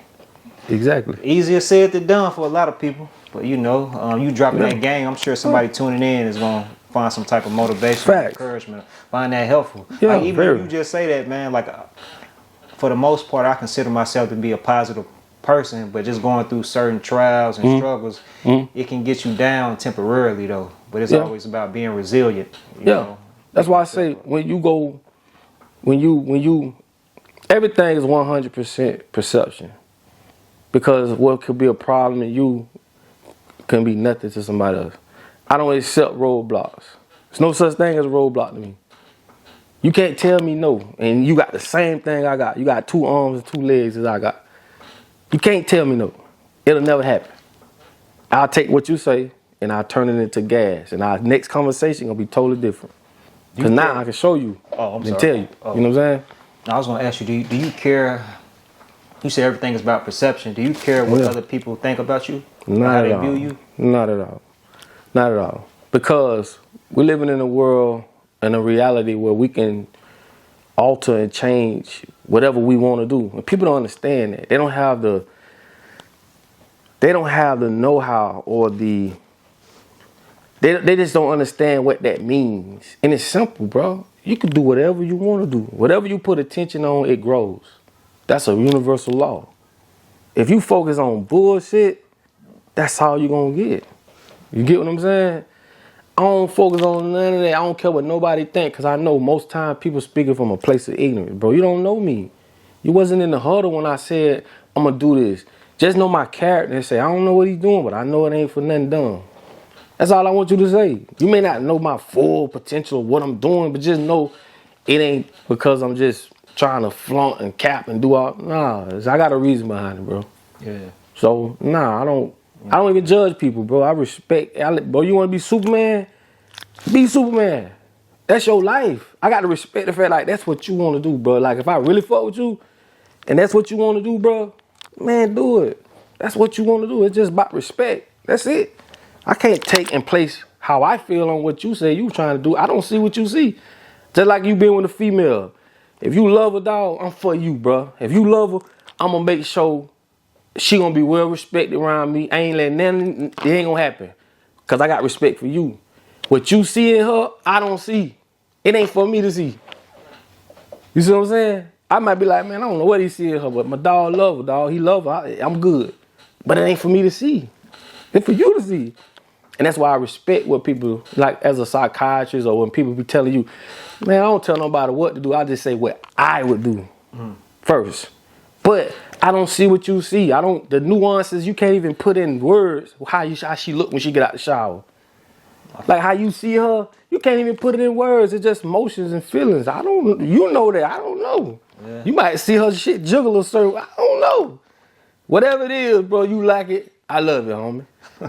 Exactly. Easier said than done for a lot of people. But you dropping that game, I'm sure somebody tuning in is going to find some type of motivation, encouragement, find that helpful. Yeah, like even if you just say that, man, like for the most part, I consider myself to be a positive person, but just going through certain trials and struggles, it can get you down temporarily though. But it's always about being resilient. You know? That's why I say when you everything is 100% perception. Because what could be a problem in you can be nothing to somebody else. I don't accept roadblocks. There's no such thing as a roadblock to me. You can't tell me no, and you got the same thing I got. You got 2 arms and 2 legs as I got. You can't tell me no. It'll never happen. I'll take what you say and I'll turn it into gas, and our next conversation gonna be totally different. Because now I can show you and tell you. You know what I'm saying? I was gonna ask you, do you care? You say everything is about perception. Do you care what other people think about you? Not at all. How they view you? Not at all. Not at all. Because we're living in a world and a reality where we can alter and change whatever we want to do. And people don't understand that. They don't have the know-how or they just don't understand what that means. And it's simple, bro. You can do whatever you want to do. Whatever you put attention on, it grows. That's a universal law. If you focus on bullshit, that's all you gonna get. You get what I'm saying? I don't focus on none of that. I don't care what nobody think, because I know most times people speaking from a place of ignorance. Bro, you don't know me. You wasn't in the huddle when I said, I'm going to do this. Just know my character and say, I don't know what he's doing, but I know it ain't for nothing dumb. That's all I want you to say. You may not know my full potential of what I'm doing, but just know it ain't because I'm just trying to flaunt and cap and do all. Nah, I got a reason behind it, bro. Yeah. So, nah, I don't even judge people, bro. I respect. Bro, you want to be Superman? Be Superman. That's your life. I got to respect the fact, like, that's what you want to do, bro. Like, if I really fuck with you and that's what you want to do, bro, man, do it. That's what you want to do. It's just about respect. That's it. I can't take and place how I feel on what you say you trying to do. I don't see what you see. Just like you been with a female. If you love a dog, I'm for you, bro. If you love her, I'm going to make sure she going to be well respected around me. I ain't letting nothing, it ain't going to happen. Because I got respect for you. What you see in her, I don't see. It ain't for me to see. You see what I'm saying? I might be like, man, I don't know what he see in her, but my dog love her, dog. He love her. I'm good. But it ain't for me to see. It's for you to see. And that's why I respect what people, like as a psychiatrist, or when people be telling you, man, I don't tell nobody what to do. I just say what I would do first. But I don't see what you see. The nuances, you can't even put in words how she look when she get out the shower. Like how you see her, you can't even put it in words. It's just emotions and feelings. You know that. I don't know. Yeah. You might see her shit jiggle or certain. I don't know. Whatever it is, bro, you like it. I love it, homie.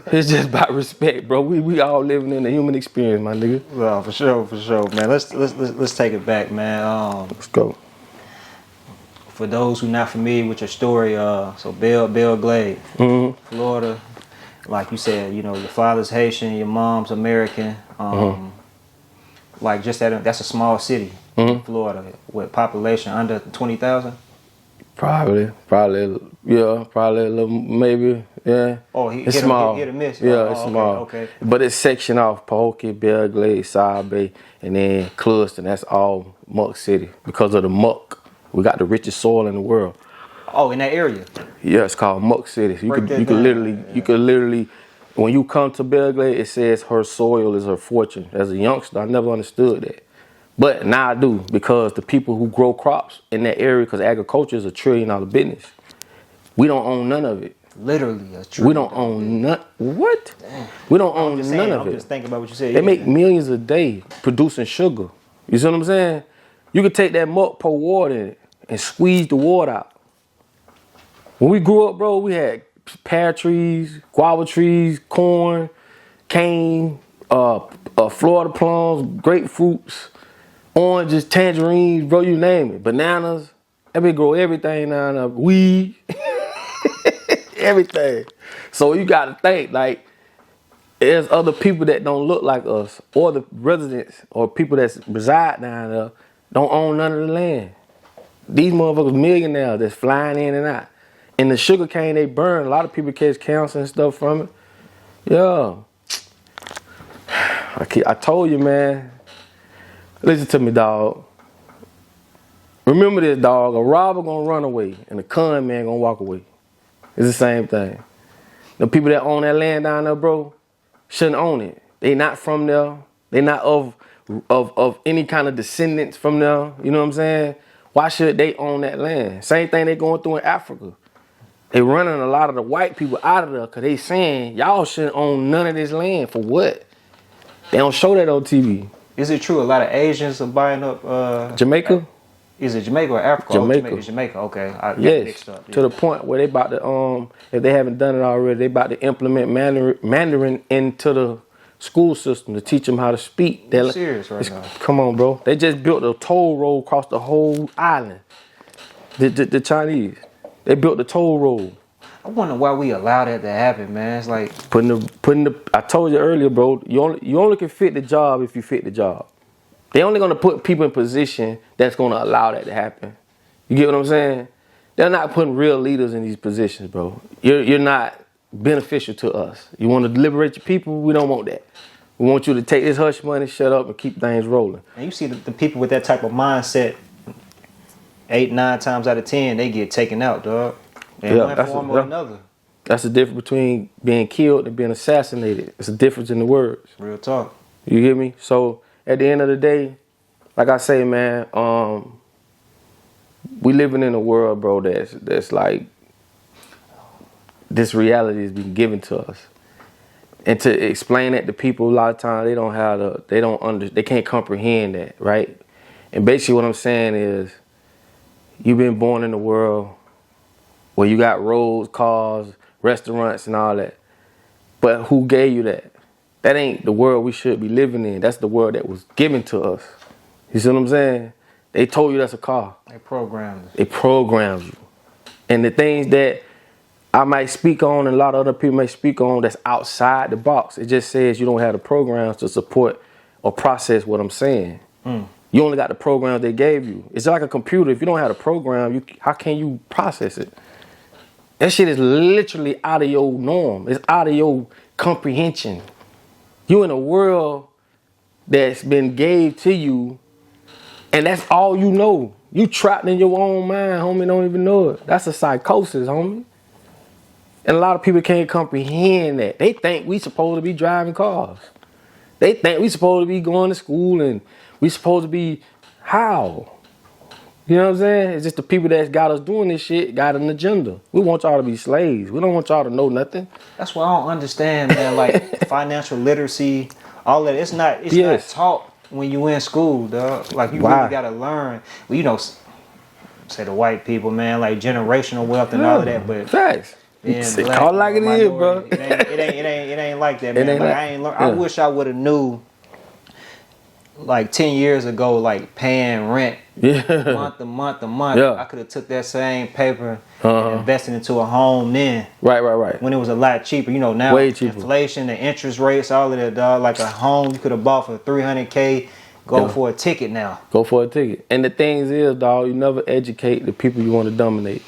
It's just about respect, bro. We all living in the human experience, my nigga. Well, for sure, man. Let's take it back, man. Let's go. For those who not familiar with your story, so Belle Glade, Florida. Like you said, you know, your father's Haitian, your mom's American. Like just that's a small city, Florida, with population under 20,000. Probably, yeah, probably a little, maybe, yeah. Oh, it's small. Hit or miss. Yeah, it's small. Okay. But it's sectioned off Pahokee, Belle Glade, South Bay, and then Clueston. That's all Muck City because of the muck. We got the richest soil in the world. Oh, in that area? Yeah, it's called Muck City. You could literally, when you come to Belle Glade, it says her soil is her fortune. As a youngster, I never understood that. But now I do, because the people who grow crops in that area, because agriculture is $1 trillion business, we don't own none of it. Literally $1 trillion. We don't own none. What? Damn. We don't own none of it. I'm just thinking about what you said. They make millions a day producing sugar. You see what I'm saying? You could take that muck, pour water in it, and squeeze the water out. When we grew up, bro, we had pear trees, guava trees, corn, cane, Florida plums, grapefruits, oranges, tangerines, bro, you name it. Bananas. That bitch grow everything down there. Weed. Everything. So you got to think, like, there's other people that don't look like us, or the residents or people that reside down there don't own none of the land. These motherfuckers millionaires that's flying in and out. And the sugar cane they burn, a lot of people catch cancer and stuff from it. Yeah. I told you, man. Listen to me, dog. Remember this, dog. A robber gonna run away and a con man gonna walk away. It's the same thing. The people that own that land down there, bro, shouldn't own it. They not from there. They not of any kind of descendants from there. You know what I'm saying? Why should they own that land? Same thing they going through in Africa. They running a lot of the white people out of there because they saying y'all shouldn't own none of this land. For what? They don't show that on TV. Is it true a lot of Asians are buying up Jamaica? Is it Jamaica or Africa? Jamaica. Jamaica, okay. I yes, mixed up. Yeah. To the point where they about to, if they haven't done it already, they about to implement Mandarin into the school system to teach them how to speak. You're serious right now? Come on, bro. They just built a toll road across the whole island. The Chinese. They built the toll road. I wonder why we allow that to happen, man. It's like putting the. I told you earlier, bro. You only can fit the job if you fit the job. They only gonna put people in position that's gonna allow that to happen. You get what I'm saying? They're not putting real leaders in these positions, bro. You're not beneficial to us. You want to liberate your people? We don't want that. We want you to take this hush money, shut up, and keep things rolling. And you see the people with that type of mindset, 8, 9 times out of 10, they get taken out, dog. in one form or another. That's the difference between being killed and being assassinated. It's a difference in the words. Real talk. You get me? So at the end of the day, like I say, man, we living in a world, bro, that's like this reality has been given to us. And to explain that to people, a lot of times they can't comprehend that, right? And basically what I'm saying is, you've been born in a world where you got roads, cars, restaurants, and all that. But who gave you that? That ain't the world we should be living in. That's the world that was given to us. You see what I'm saying? They told you that's a car. They programmed us. They programmed you. And the things that I might speak on and a lot of other people may speak on that's outside the box, it just says you don't have the programs to support or process what I'm saying. You only got the programs they gave you. It's like a computer. If you don't have a program, how can you process it? That shit is literally out of your norm. It's out of your comprehension. You in a world that's been gave to you, and that's all you know. You trapped in your own mind, homie, don't even know it. That's a psychosis, homie. And a lot of people can't comprehend that. They think we supposed to be driving cars. They think we supposed to be going to school and we supposed to be how? You know what I'm saying? It's just the people that's got us doing this shit got an agenda. We want y'all to be slaves. We don't want y'all to know nothing. That's why I don't understand, man. Like financial literacy, all that. It's not taught when you in school, dog. Like you really gotta learn. Well, you know, say the white people, man, like generational wealth and all of that. But facts. Call it like it is, bro. It ain't like that, man. Like, I wish I would have knew like 10 years ago, like paying rent month to month. I could have took that same paper and invested into a home then. Right. When it was a lot cheaper. You know, now way cheaper. Inflation, the interest rates, all of that, dog. Like a home you could have bought for $300K. Go for a ticket now. Go for a ticket. And the thing is, dog, you never educate the people you want to dominate.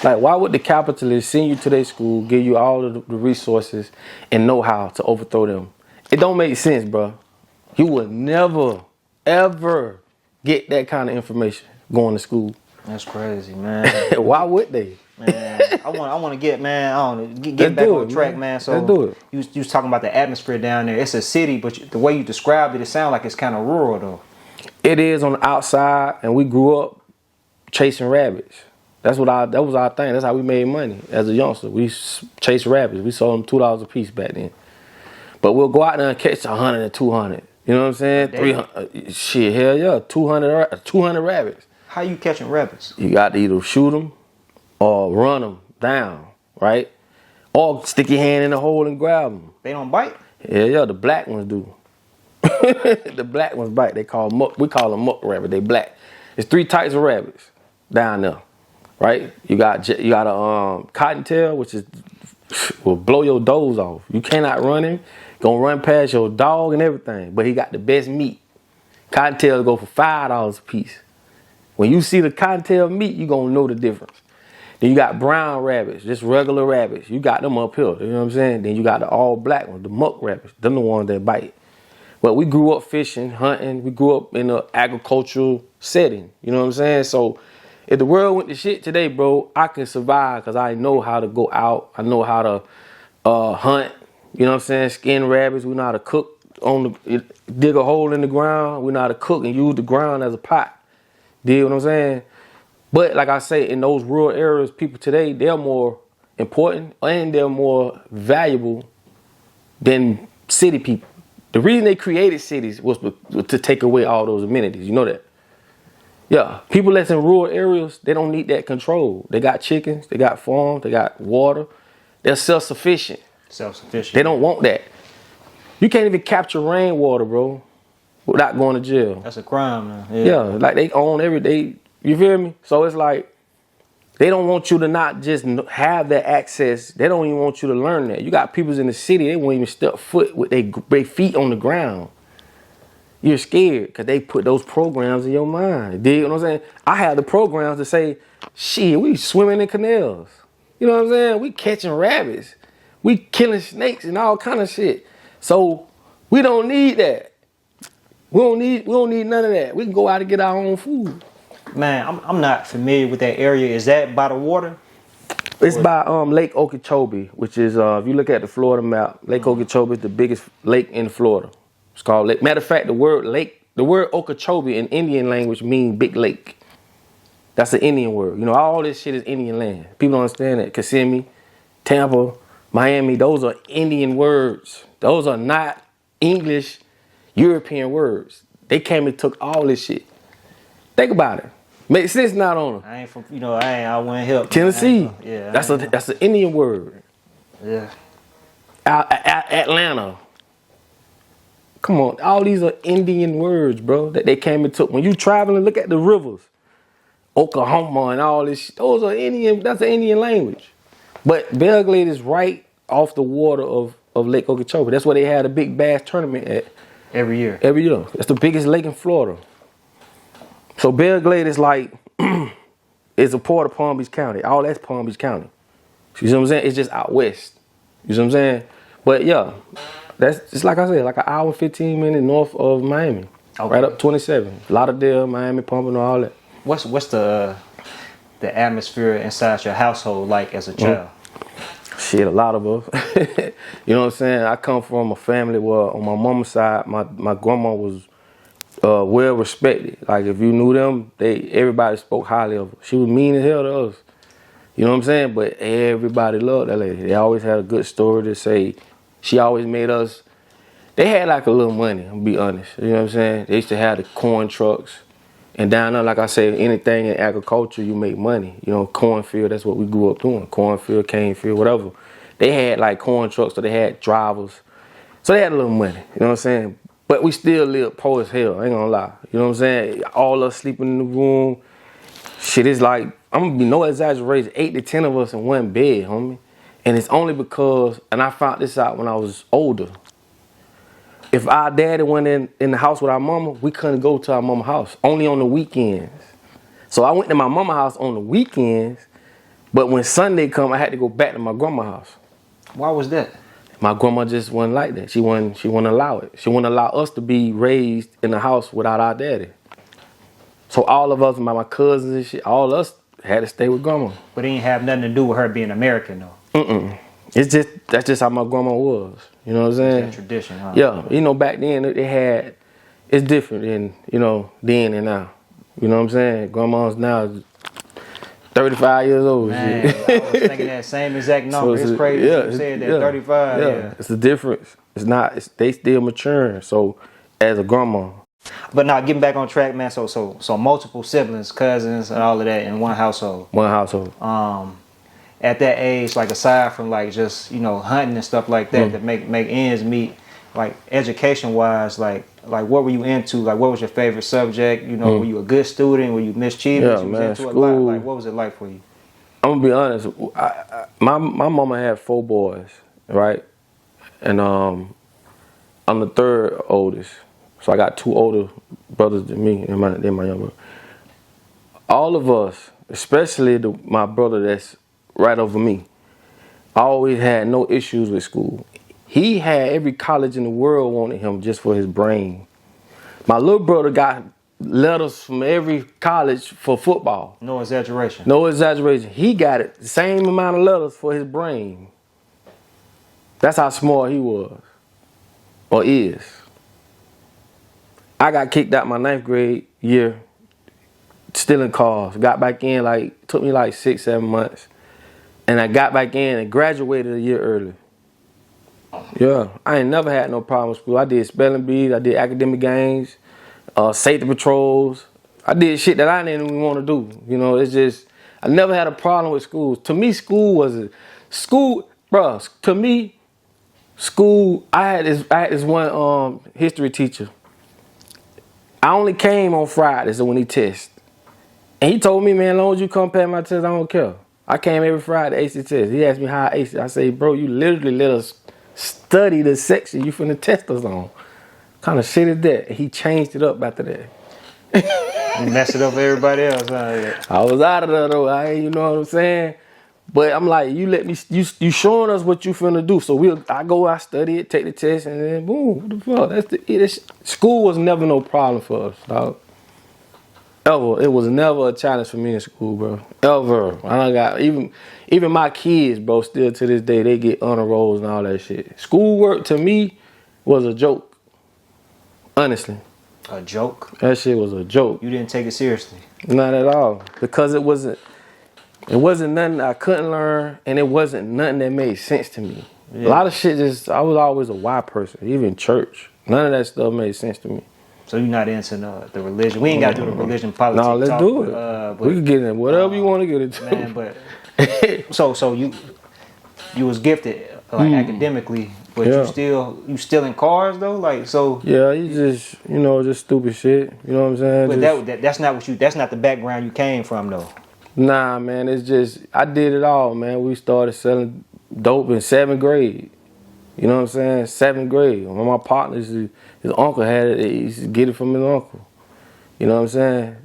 Like, why would the capitalists send you to their school, give you all of the resources and know-how to overthrow them? It don't make sense, bro. You would never, ever get that kind of information going to school. That's crazy, man. Why would they? Man, I want to get, man, I don't know, get back on track, man. So let's do it. You was talking about the atmosphere down there. It's a city, but the way you described it, it sounds like it's kind of rural, though. It is on the outside, and we grew up chasing rabbits. That was our thing. That's how we made money as a youngster. We chased rabbits. We sold them $2 a piece back then. But we'll go out there and catch 100 and 200. You know what I'm saying? 300. Shit, hell yeah. 200 rabbits. How you catching rabbits? You got to either shoot them or run them down, right? Or stick your hand in the hole and grab them. They don't bite? Yeah, the black ones do. The black ones bite. We call them muck rabbit. They black. There's 3 types of rabbits down there. Right? You got a cottontail, which will blow your doors off. You cannot run him. Gonna run past your dog and everything. But he got the best meat. Cottontails go for $5 a piece. When you see the cottontail meat, you gonna know the difference. Then you got brown rabbits, just regular rabbits. You got them up here. You know what I'm saying? Then you got the all black ones, the muck rabbits. Them the ones that bite. But we grew up fishing, hunting. We grew up in an agricultural setting. You know what I'm saying? So if the world went to shit today, bro, I can survive because I know how to go out. I know how to hunt. You know what I'm saying? Skin rabbits. We know how to cook dig a hole in the ground. We know how to cook and use the ground as a pot. Dig what I'm saying? But like I say, in those rural areas, people today, they're more important and they're more valuable than city people. The reason they created cities was to take away all those amenities. You know that? Yeah, people that's in rural areas, they don't need that control. They got chickens, they got farms, they got water. They're self-sufficient. They don't want that. You can't even capture rainwater, bro, without going to jail. That's a crime, man. Yeah, like they own everything. You feel me? So it's like they don't want you to not just have that access. They don't even want you to learn that. You got people in the city, they won't even step foot with their feet on the ground. You're scared because they put those programs in your mind. Dig what I'm saying? I have the programs to say, shit, we swimming in canals. You know what I'm saying? We catching rabbits. We killing snakes and all kind of shit. So we don't need that. We don't need none of that. We can go out and get our own food. Man, I'm not familiar with that area. Is that by the water? It's by Lake Okeechobee, which is if you look at the Florida map, Lake Okeechobee is the biggest lake in Florida. It's called Lake. Matter of fact, the word Okeechobee in Indian language means big lake. That's the Indian word. You know, all this shit is Indian land. People don't understand that. Kissimmee, Tampa, Miami, those are Indian words. Those are not English, European words. They came and took all this shit. Think about it. Makes sense not on them. I ain't from, I wouldn't help. Tennessee. Yeah. That's an Indian word. Yeah. Atlanta. Come on, all these are Indian words, bro, that they came and took. When you traveling, look at the rivers. Oklahoma and all this shit. Those are Indian, that's the Indian language. But Belle Glade is right off the water of Lake Okeechobee. That's where they had a big bass tournament at. Every year. Every year. It's the biggest lake in Florida. So Belle Glade is like, it's a part of Palm Beach County. All that's Palm Beach County. You see what I'm saying? It's just out west. You see what I'm saying? But yeah, that's just like I said, like an hour and 15 minutes north of Miami. Okay. Right up 27. Lauderdale, Miami, Pompano, all that. What's the atmosphere inside your household like as a child? Shit, a lot of us. You know what I'm saying? I come from a family where on my mama's side, my grandma was well respected. Like if you knew them, everybody spoke highly of her. She was mean as hell to us. You know what I'm saying? But everybody loved that lady. They always had a good story to say. She always made us. They had like a little money, I'll be honest. You know what I'm saying? They used to have the corn trucks. And down there, like I said, anything in agriculture, you make money. You know, cornfield, that's what we grew up doing. Cornfield, cane field, whatever. They had like corn trucks, so they had drivers. So they had a little money, you know what I'm saying? But we still lived poor as hell, I ain't gonna lie. You know what I'm saying? All us sleeping in the room. Shit is like, I'm gonna be no exaggeration, 8 to 10 of us in one bed, homie. And it's only because, and I found this out when I was older. If our daddy went in the house with our mama, we couldn't go to our mama's house, only on the weekends. So I went to my mama's house on the weekends, but when Sunday come, I had to go back to my grandma's house. Why was that? My grandma just wasn't like that. She wouldn't allow it. She wouldn't allow us to be raised in the house without our daddy. So all of us, my cousins and shit, all of us had to stay with grandma. But it didn't have nothing to do with her being American though. That's just how my grandma was. You know what I'm saying? It's that tradition, huh? Yeah. You know, back then it's different than, you know, then and now. You know what I'm saying? Grandma's now 35 years old. Man, I was thinking that same exact number. So it's crazy you said that, 35. Yeah. It's the difference. They still maturing. So as a grandma. But now getting back on track, man. So multiple siblings, cousins, and all of that in one household. One household. At that age, like aside from like just hunting and stuff like that that make ends meet, like education wise, like what were you into? Like what was your favorite subject? Were you a good student? Were you mischievous? Yeah, you man. was into School. a lot. Like what was it like for you? I'm gonna be honest. My mama had 4 boys, right? And I'm the third oldest. So I got 2 older brothers than me, and my younger. All of us, especially my brother that's right over me, always had no issues with school. He had every college in the world wanted him just for his brain. My little brother got letters from every college for football. No exaggeration. No exaggeration. He got it, the same amount of letters for his brain. That's how smart he was, or is. I got kicked out my 9th grade year, stealing cars. Got back in, took me 6-7 months. And I got back in and graduated a year early. Yeah, I ain't never had no problem with school. I did spelling bees, I did academic games, safety patrols. I did shit that I didn't even want to do. It's just, I never had a problem with school. To me, I had this one history teacher. I only came on Fridays when he tested. And he told me, man, as long as you come pass my test, I don't care. I came every Friday to ace the test. He asked me how I aced it. I say, bro, you literally let us study the section you finna test us on. What kind of shit is that? And he changed it up after that. You messed it up for everybody else, huh? I was out of there though. You know what I'm saying? But I'm like, you let me, you showing us what you finna do. So I study it, take the test, and then boom, what the fuck? School was never no problem for us, dog. Ever. It was never a challenge for me in school, bro. Ever. I done got even my kids, bro, still to this day, they get honor rolls and all that shit. Schoolwork to me was a joke. Honestly. A joke? That shit was a joke. You didn't take it seriously? Not at all. Because it wasn't nothing I couldn't learn, and it wasn't nothing that made sense to me. Yeah. A lot of shit I was always a why person, even church. None of that stuff made sense to me. So you're not into the religion. We ain't got to do the religion politics. No, let's talk, do it. But we can get in whatever you want to get into. Man, but so you was gifted like academically, but you still in cars though, like so. Yeah, you just just stupid shit. You know what I'm saying? But that's not the background you came from though. Nah, man, it's just I did it all, man. We started selling dope in 7th grade. You know what I'm saying? 7th grade. One of my partners, his uncle had it. He used to get it from his uncle. You know what I'm saying?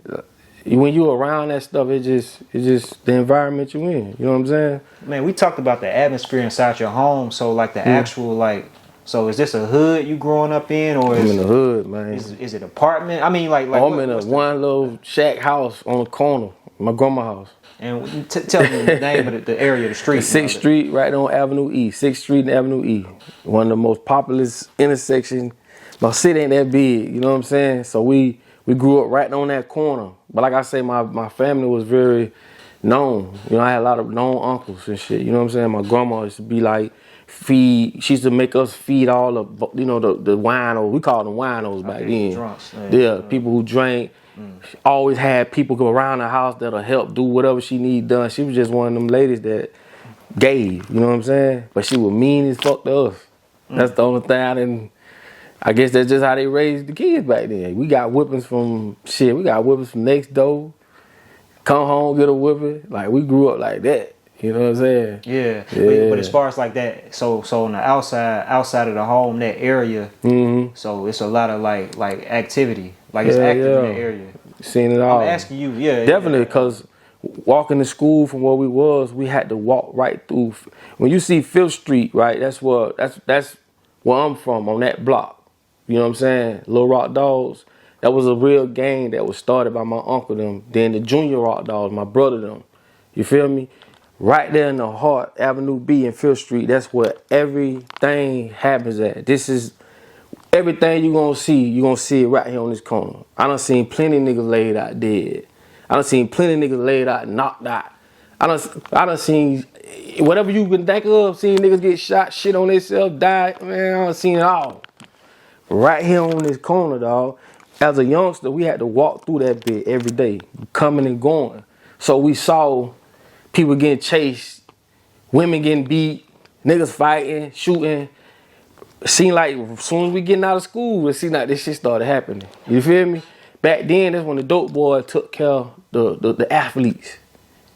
When you around that stuff, it's just the environment you in. You know what I'm saying? Man, we talked about the atmosphere inside your home. So like the actual like, so is this a hood you growing up in, or I'm in the hood, man? Is it apartment? I mean, like I'm in one little shack house on the corner, my grandma's house. And tell me the name of the area, the street. 6th Street, right on Avenue E. 6th Street and Avenue E. One of the most populous intersections. My city ain't that big, you know what I'm saying? So we grew up right on that corner. But like I say, my family was very known. You know, I had a lot of known uncles and shit. You know what I'm saying? My grandma used to be like, she used to make us feed all the, the winos. We called them winos back then. Drunks. Yeah, people who drank. Always had people go around the house that'll help do whatever she need done. She was just one of them ladies that gave, you know what I'm saying? But she was mean as fuck to us. That's the only thing I guess that's just how they raised the kids back then. We got whippings from next door. Come home, get a whipping. Like we grew up like that. You know what I'm saying? Yeah. But as far as like that, so on the outside of the home, that area, so it's a lot of like activity. Like it's active in that area. Seen it all. I'm asking you, definitely, because walking to school from where we had to walk right through. When you see 5th Street, right, that's where I'm from, on that block. You know what I'm saying? Little Rock Dogs. That was a real gang that was started by my uncle them. Then the Junior Rock Dogs, my brother them. You feel me? Right there in the heart, Avenue B and 5th Street. That's where everything happens at. This is everything you're going to see it right here on this corner. I done seen plenty niggas laid out dead. I done seen plenty niggas laid out knocked out. I done seen whatever you can think of, seen niggas get shot, shit on themselves, die. Man, I done seen it all. Right here on this corner, dog. As a youngster, we had to walk through that bit every day, coming and going. So we saw people getting chased, women getting beat, niggas fighting, shooting. Seemed like as soon as we getting out of school, it seemed like this shit started happening. You feel me? Back then, that's when the dope boy took care of the athletes.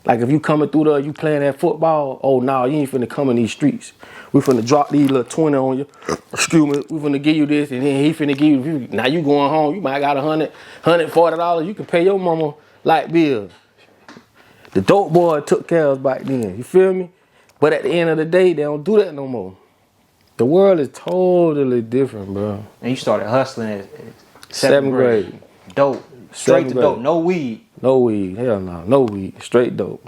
Like if you coming through there, you playing that football, oh no, you ain't finna come in these streets. We finna drop these little 20 on you. Excuse me, we finna give you this, and then he finna give you, now you going home, you might got $140, you can pay your mama light bill. The dope boy took care of us back then, you feel me? But at the end of the day, they don't do that no more. The world is totally different, bro. And you started hustling at 7th grade. Dope. Straight to dope. No weed. No weed. Hell no. No weed. Straight dope.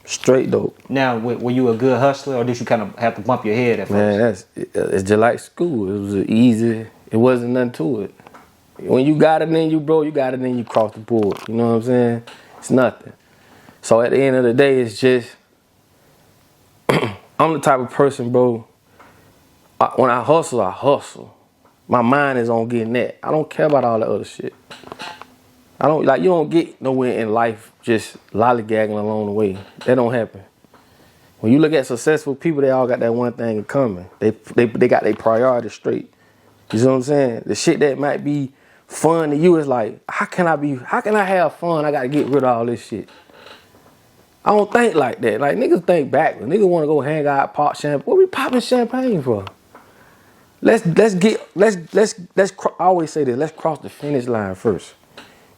Straight dope. Now, were you a good hustler, or did you kind of have to bump your head at first? Man, it's just like school. It was easy. It wasn't nothing to it. When you got it, then you got it, then you cross the board. You know what I'm saying? It's nothing. So at the end of the day, it's just, I'm the type of person, bro, when I hustle. My mind is on getting that. I don't care about all that other shit. You don't get nowhere in life just lollygagging along the way. That don't happen. When you look at successful people, they all got that one thing in common. They got their priorities straight. You see what I'm saying? The shit that might be fun to you is like, how can I have fun? I gotta get rid of all this shit. I don't think like that. Like niggas think backwards. Niggas wanna go hang out, pop champagne. What we popping champagne for? I always say this, let's cross the finish line first.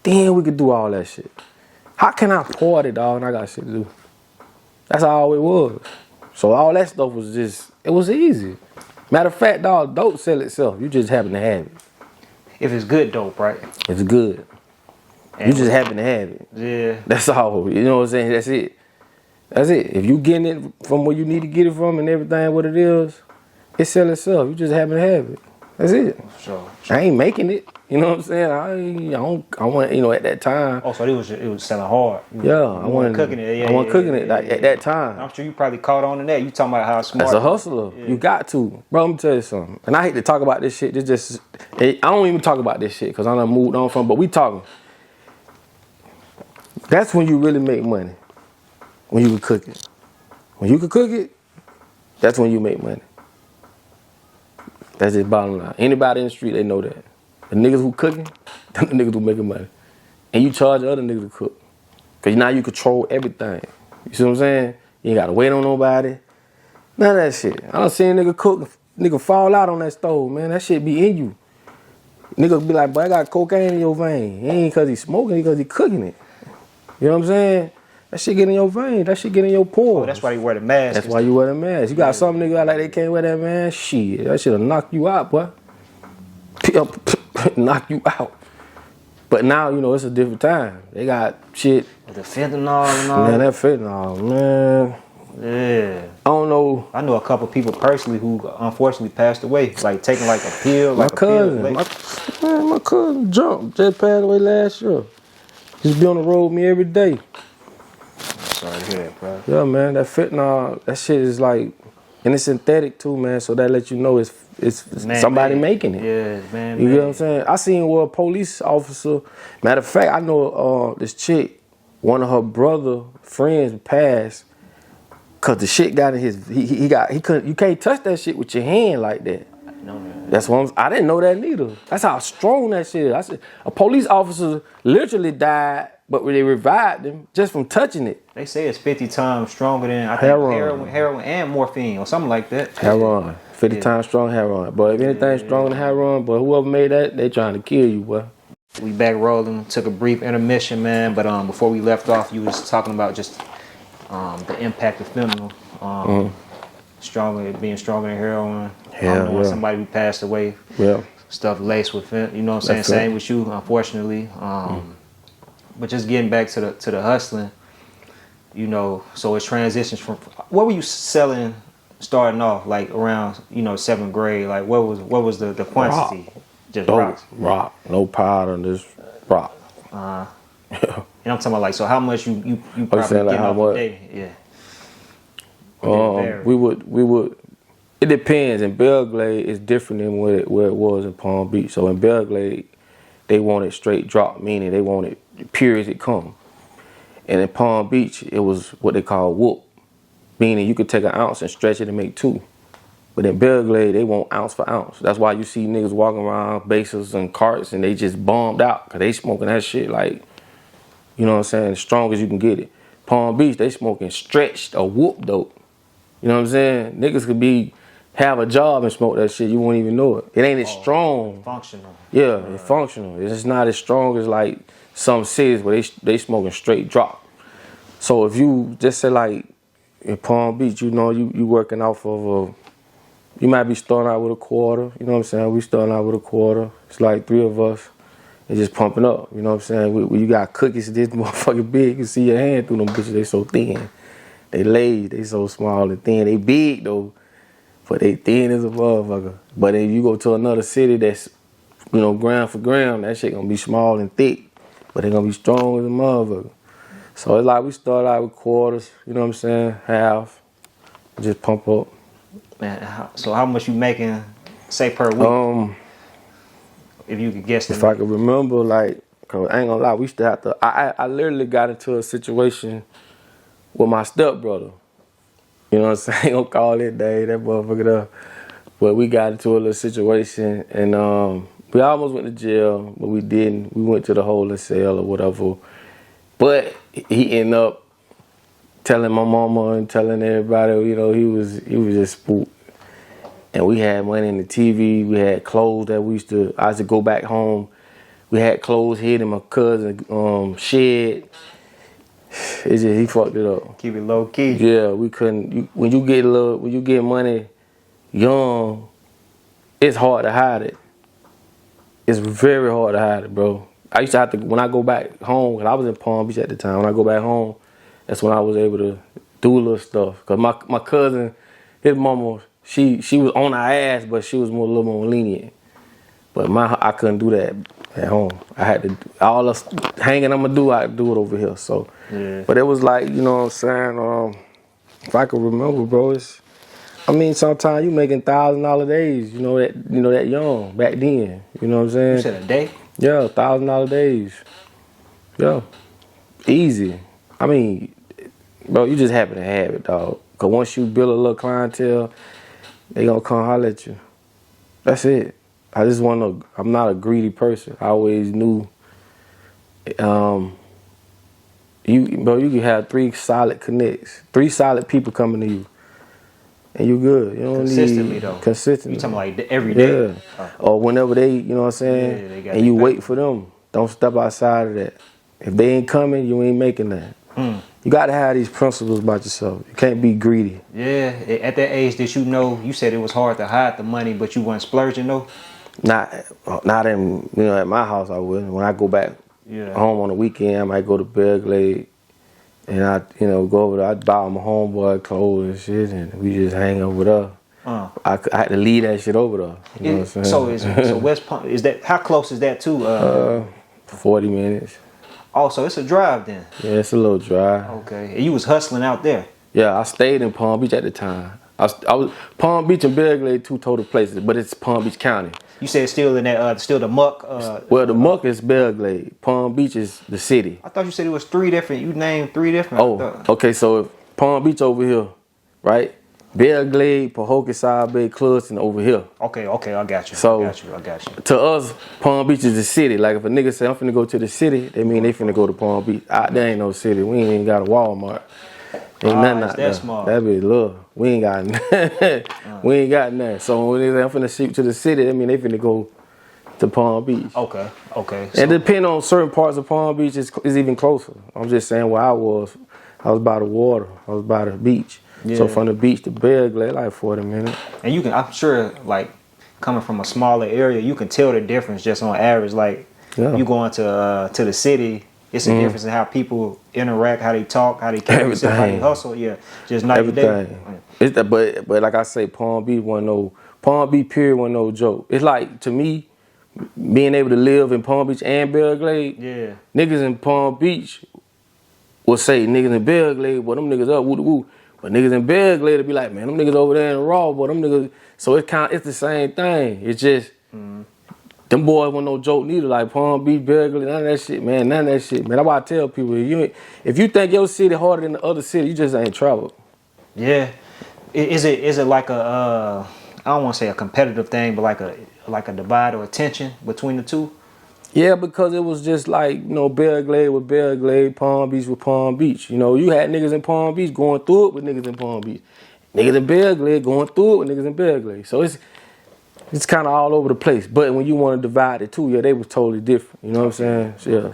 Then we could do all that shit. How can I party, dog, and I got shit to do? That's all it was. So all that stuff was it was easy. Matter of fact, dog, dope sell itself. You just happen to have it. If it's good dope, right? It's good. You just happen to have it. Yeah. That's all. You know what I'm saying? That's it. That's it. If you getting it from where you need to get it from and everything, what it is, it sell itself. You just happen to have it. That's it. Sure. I ain't making it. You know what I'm saying? I want, you know, at that time. Oh, so it was selling hard. I wasn't cooking it. Yeah, I wasn't cooking it like at that time. I'm sure you probably caught on to that. You talking about how smart. As a hustler, you got to. Bro, let me tell you something. And I hate to talk about this shit. I don't even talk about this shit because I done moved on from, but we talking. That's when you really make money. When you can cook it. When you can cook it, that's when you make money. That's just bottom line. Anybody in the street, they know that. The niggas who cooking, them the niggas who making money. And you charge the other niggas to cook. Cause now you control everything. You see what I'm saying? You ain't gotta wait on nobody. None of that shit. I done seen a nigga cook, nigga fall out on that stove, man. That shit be in you. Nigga be like, boy, I got cocaine in your vein. It ain't cause he smoking, it cause he cooking it. You know what I'm saying? That shit get in your vein. That shit get in your pores. Oh, that's why you wear the mask. That's why you wear the mask. You got some niggas out like they can't wear that mask. Shit, that shit'll knock you out, boy. Knock you out. But now, you know, it's a different time. They got shit. The fentanyl and all. Man, that fentanyl, man. Yeah. I don't know. I know a couple people personally who unfortunately passed away. Like taking like a pill. My cousin. My cousin jumped. Just passed away last year. He's be on the road with me every day. Sorry to hear that, bro. Yeah, man. That fentanyl, that shit is like, and it's synthetic too, man. So that lets you know it's somebody making it. Yeah, man. You know what I'm saying? I seen where a police officer. Matter of fact, I know this chick. One of her brother friends passed because the shit got in his. He couldn't. You can't touch that shit with your hand like that. No, man. That's what I didn't know that neither. That's how strong that shit is. I said a police officer literally died, but they revived him just from touching it. They say it's 50 times stronger than I think heroin and morphine or something like that. Heroin, 50 times strong heroin. But if anything's stronger than heroin, but whoever made that, they trying to kill you, boy. We back rolling. Took a brief intermission, man. But before we left off, you was talking about just the impact of fentanyl. Being stronger than heroin. Somebody who passed away. Yeah. Stuff laced with fentanyl. You know what I'm saying? Same with you, unfortunately. But just getting back to the hustling, you know, so it transitions from what were you selling starting off, like around, you know, 7th grade? Like what was the quantity? Rock. Just rocks. Rock. No powder, just rock. And I'm talking about like, so how much you probably like how much? Yeah. We would. It depends. In Belle Glade, it's different than where it was in Palm Beach. So in Belle Glade, they want it straight drop, meaning they want it pure as it come. And in Palm Beach, it was what they call whoop, meaning you could take an ounce and stretch it and make 2. But in Belle Glade, they want ounce for ounce. That's why you see niggas walking around bases and carts and they just bombed out because they smoking that shit like, you know what I'm saying, as strong as you can get it. Palm Beach, they smoking stretched or whoop dope. You know what I'm saying? Niggas could have a job and smoke that shit. You won't even know it. It ain't as strong. Functional. Yeah, it's functional. It's just not as strong as like some cities where they smoking straight drop. So if you just say like in Palm Beach, you know, you working off of you might be starting out with a quarter. You know what I'm saying? We starting out with a quarter. It's like 3 of us. It's just pumping up. You know what I'm saying? When you got cookies this motherfucking big, you can see your hand through them bitches. They so thin. They laid. They so small and thin. They big though, but they thin as a motherfucker. But if you go to another city that's, you know, gram for gram, that shit gonna be small and thick, but they gonna be strong as a motherfucker. So it's like we start out with quarters. You know what I'm saying? Half. Just pump up. Man, so how much you making, say, per week? If you could guess. If I could remember, like, cause I ain't gonna lie, we used to have to. I literally got into a situation with my stepbrother. You know what I'm saying? I ain't gonna call it day, that motherfucker up. But we got into a little situation, and we almost went to jail, but we didn't. We went to the holding cell or whatever. But he ended up telling my mama and telling everybody, you know, he was just spooked. And we had money in the TV. We had clothes that I used to go back home. We had clothes hid in my cousin's shed. It's just, he fucked it up. Keep it low key. Yeah, we couldn't. When you get money young, it's hard to hide it. It's very hard to hide it, bro. I used to have to, when I go back home, and I was in Palm Beach at the time, when I go back home, that's when I was able to do little stuff. Cause my cousin, his mama, she was on our ass, but she was a little more lenient. But I couldn't do that at home. I had to, all the hanging I'm gonna do, I do it over here. So, yeah. But it was like, you know what I'm saying? If I could remember, bro, sometimes you making $1,000 days. You know that young back then. You know what I'm saying? You said a day? Yeah, $1,000 days. Yeah, easy. Bro, you just happen to have it, dog. Cause once you build a little clientele, they gonna come holler at you. That's it. I'm not a greedy person. I always knew, you can have 3 solid connects, 3 solid people coming to you, and you good. You don't consistently need, though. Consistently. You talking like every day? Yeah. Or whenever they, you know what I'm saying? Yeah, and you wait for them. Don't step outside of that. If they ain't coming, you ain't making that. You got to have these principles about yourself. You can't be greedy. Yeah. At that age, did you know? You said it was hard to hide the money, but you weren't splurging though. Not in, at my house I would. When I go back home on the weekend, I might go to Belle Glade and I go over there, I'd buy my homeboy clothes and shit, and we just hang over there. I had to leave that shit over there. You know what I'm saying? So West Palm, is that, how close is that to 40 minutes. Oh, so it's a drive then? Yeah, it's a little drive. Okay. And you was hustling out there? Yeah, I stayed in Palm Beach at the time. I was Palm Beach and Belle Glade, 2 total places, but it's Palm Beach County. You said still in that, still the muck? Well, the muck is Belle Glade. Palm Beach is the city. I thought you said it was 3 different. You named 3 different. Oh, okay. So if Palm Beach over here, right? Belle Glade, Pahokee, Side Bay, Clutton over here. Okay, I got you. So I got you. To us, Palm Beach is the city. Like if a nigga say I'm finna go to the city, they mean they finna go to Palm Beach. There ain't no city. We ain't even got a Walmart. Ain't nothing out there. Small. That be love. We ain't got nothing. We ain't got nothing. So when they say I'm finna shoot to the city, that mean they finna go to Palm Beach. Okay. So, and depending on certain parts of Palm Beach, is even closer. I'm just saying where I was by the water. I was by the beach. Yeah. So from the beach to Belle Glade, like 40 minutes. And you can, I'm sure, like coming from a smaller area, you can tell the difference just on average. Like you going to the city, it's a difference in how people interact, how they talk, how they carry themselves, how they hustle. Yeah, just night and day. But like I say, Palm Beach period wasn't no joke. It's like, to me, being able to live in Palm Beach and Belle Glade, niggas in Palm Beach will say niggas in Belle Glade, well, them niggas up, woo-woo. But niggas in Belle Glade will be like, man, them niggas over there in Raw, but them niggas. So it's the same thing. It's just, them boys weren't no joke neither. Like Palm Beach, Belle Glade, none of that shit, man. None of that shit, man. That's why I tell people, if you think your city harder than the other city, you just ain't traveled. Yeah. Is it like I don't want to say a competitive thing, but like a divide or a tension between the two? Yeah, because it was just like, Belle Glade with Belle Glade, Palm Beach with Palm Beach. You had niggas in Palm Beach going through it with niggas in Palm Beach. Niggas in Belle Glade going through it with niggas in Belle Glade. So it's kind of all over the place. But when you want to divide it too, they was totally different. You know what I'm saying? Yeah,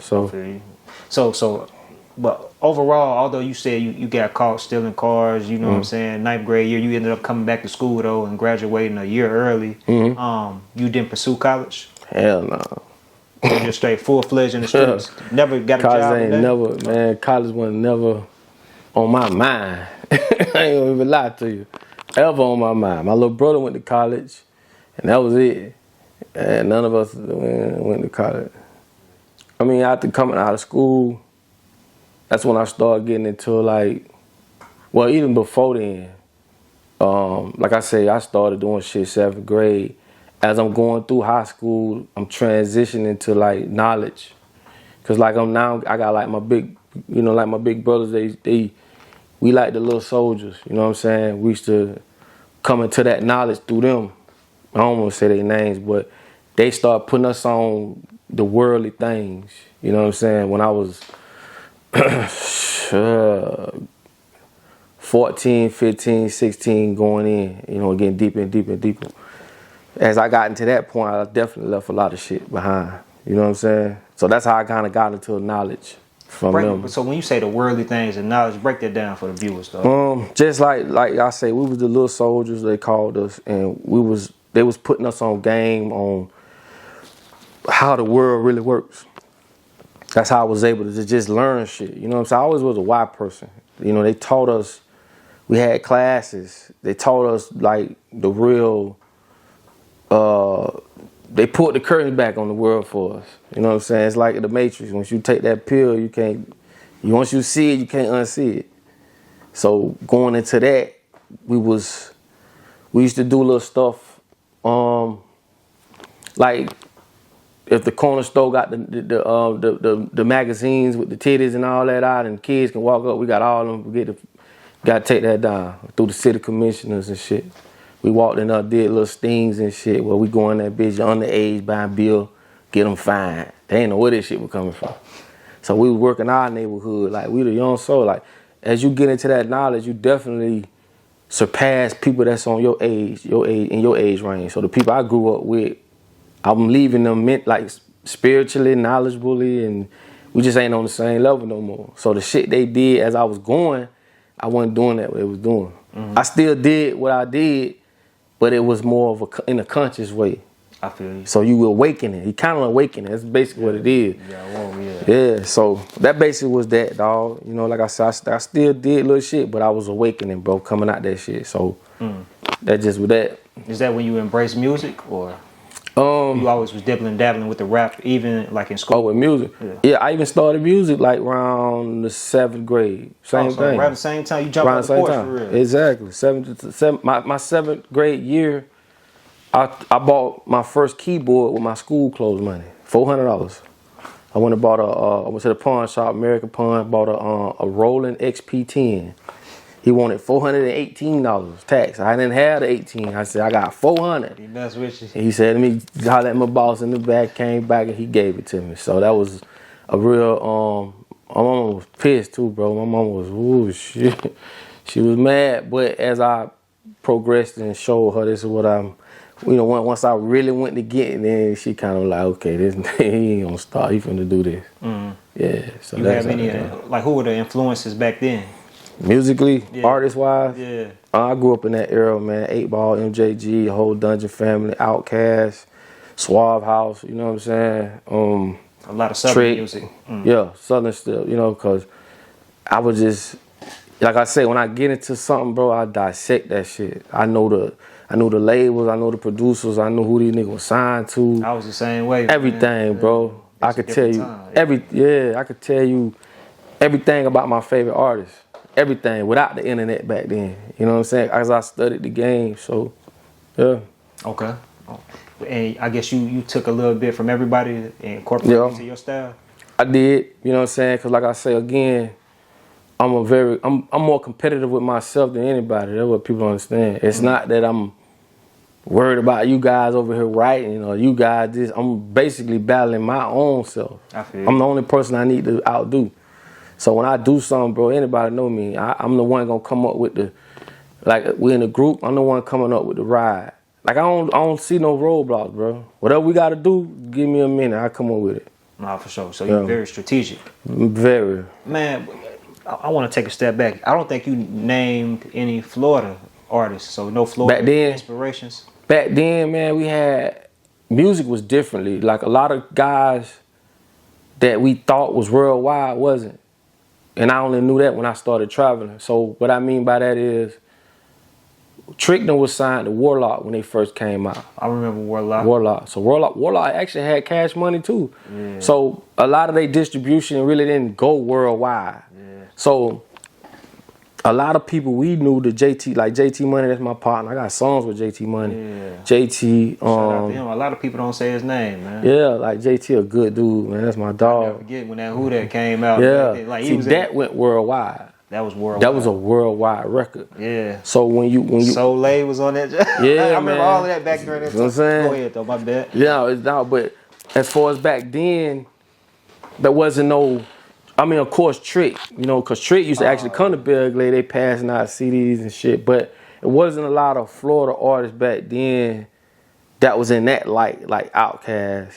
So, but overall, although you said you got caught stealing cars, you know what I'm saying, 9th grade year, you ended up coming back to school though and graduating a year early. You didn't pursue college? Hell no. You're just straight full-fledged in the streets. Never got a job. College was never on my mind. I ain't gonna even lie to you. Ever on my mind. My little brother went to college, and that was it. And none of us went to college. After coming out of school, that's when I started getting into even before then. Like I say, I started doing shit 7th grade. As I'm going through high school, I'm transitioning to knowledge, cause I got my big brothers. We like the little soldiers. You know what I'm saying? We used to come into that knowledge through them. I don't want to say their names, but they start putting us on the worldly things. You know what I'm saying? When I was 14, 15, 16, going in, getting deeper and deeper and deeper. As I got into that point, I definitely left a lot of shit behind. You know what I'm saying? So that's how I kind of got into knowledge from them. So when you say the worldly things and knowledge, break that down for the viewers, though. Just like I say, we was the little soldiers, they called us, and they was putting us on game on how the world really works. that's how I was able to just learn shit. You know what I'm saying? I always was a why person. You know, they taught us, we had classes. They taught us like the real, they pulled the curtains back on the world for us. You know what I'm saying? It's like the Matrix. Once you take that pill, you can't, once you see it, you can't unsee it. So going into that, we used to do little stuff, like if the corner store got the magazines with the titties and all that out, and kids can walk up, we got all of them. We got to take that down through the city commissioners and shit. We walked in there, did little stings and shit where we go in that bitch underage, buying bill, get them fined. They ain't know where this shit was coming from. So we was working our neighborhood, like we the young soul. Like as you get into that knowledge, you definitely surpass people that's on your age in your age range. So the people I grew up with, I'm leaving them like spiritually, knowledgeably, and we just ain't on the same level no more. So the shit they did as I was going, I wasn't doing that what they was doing. I still did what I did, but it was more of in a conscious way. I feel you. So you awakening. You kind of awakening. That's basically what it is. Yeah. So that basically was that, dog. You know, like I said, I still did little shit, but I was awakening, bro, coming out that shit. So that just was that. Is that when you embraced music, or you always was dabbling with the rap, even like in school? Oh, with music? Yeah, I even started music like around the 7th grade. Same thing. Around the same time you jumped on the porch, for real? Exactly. My 7th grade year, I bought my first keyboard with my school clothes money, $400. I went and bought I went to the pawn shop, American Pawn, bought a Roland XP10. He wanted $418 tax. I didn't have the 18. I said, I got $400. He messed with you. He said to me, holler at my boss in the back, came back and he gave it to me. So that was a real, my mama was pissed too, bro. My mama was, ooh, shit. She was mad, but as I progressed and showed her this is what I'm, you know, once I really went to get it, then she kind of like, okay, this he ain't gonna stop. He finna do this. Yeah. So you have any like who were the influences back then? Musically, artist-wise? Yeah. I grew up in that era, man. 8 Ball, MJG, whole Dungeon Family, Outkast, Suave House, you know what I'm saying? A lot of Southern music. Yeah, Southern still, you know, because I was just, like I say, when I get into something, bro, I dissect that shit. I know the labels, I know the producers, I know who these niggas signed to. I was the same way. Everything, man. Bro. I could tell you I could tell you everything about my favorite artists. Everything without the internet back then. You know what I'm saying? As I studied the game, so yeah. Okay. And I guess you took a little bit from everybody and incorporated it into your style? I did, you know what I'm saying? Because like I say again, I'm more competitive with myself than anybody. That's what people don't understand. It's not that I'm worried about you guys over here writing or you guys this. I'm basically battling my own self. I feel I'm the only person I need to outdo. So when I do something, bro, anybody know me. I'm the one gonna come up with the, like we in a group, I'm the one coming up with the ride. Like I don't see no roadblocks, bro. Whatever we gotta do, give me a minute, I come up with it. Nah, for sure. So you're very strategic. Very. Man, I want to take a step back. I don't think you named any Florida artists, so no Florida inspirations. Back then, man, music was differently. Like a lot of guys that we thought was worldwide wasn't. And I only knew that when I started traveling. So what I mean by that is, Trickner was signed to Warlock when they first came out. I remember Warlock. So Warlock actually had Cash Money too. Yeah. So a lot of their distribution really didn't go worldwide. Yeah. So a lot of people we knew the JT Money, that's my partner. I got songs with JT Money. Yeah. JT. Shout out to him. A lot of people don't say his name, man. Yeah, like JT a good dude, man. That's my dog. I never forget when that Who That came out. Yeah. Man. Like, that went worldwide. That was worldwide. That was a worldwide record. Yeah. So when you Soleil was on that. Yeah, I remember all of that back during that time. You know what I'm saying? Go ahead though, my bad. Yeah, it's not. But as far as back then, there wasn't no. I mean, of course, Trick. You know, because Trick used to actually come to Belle Glade. They passing out CDs and shit. But it wasn't a lot of Florida artists back then that was in that light, like Outkast,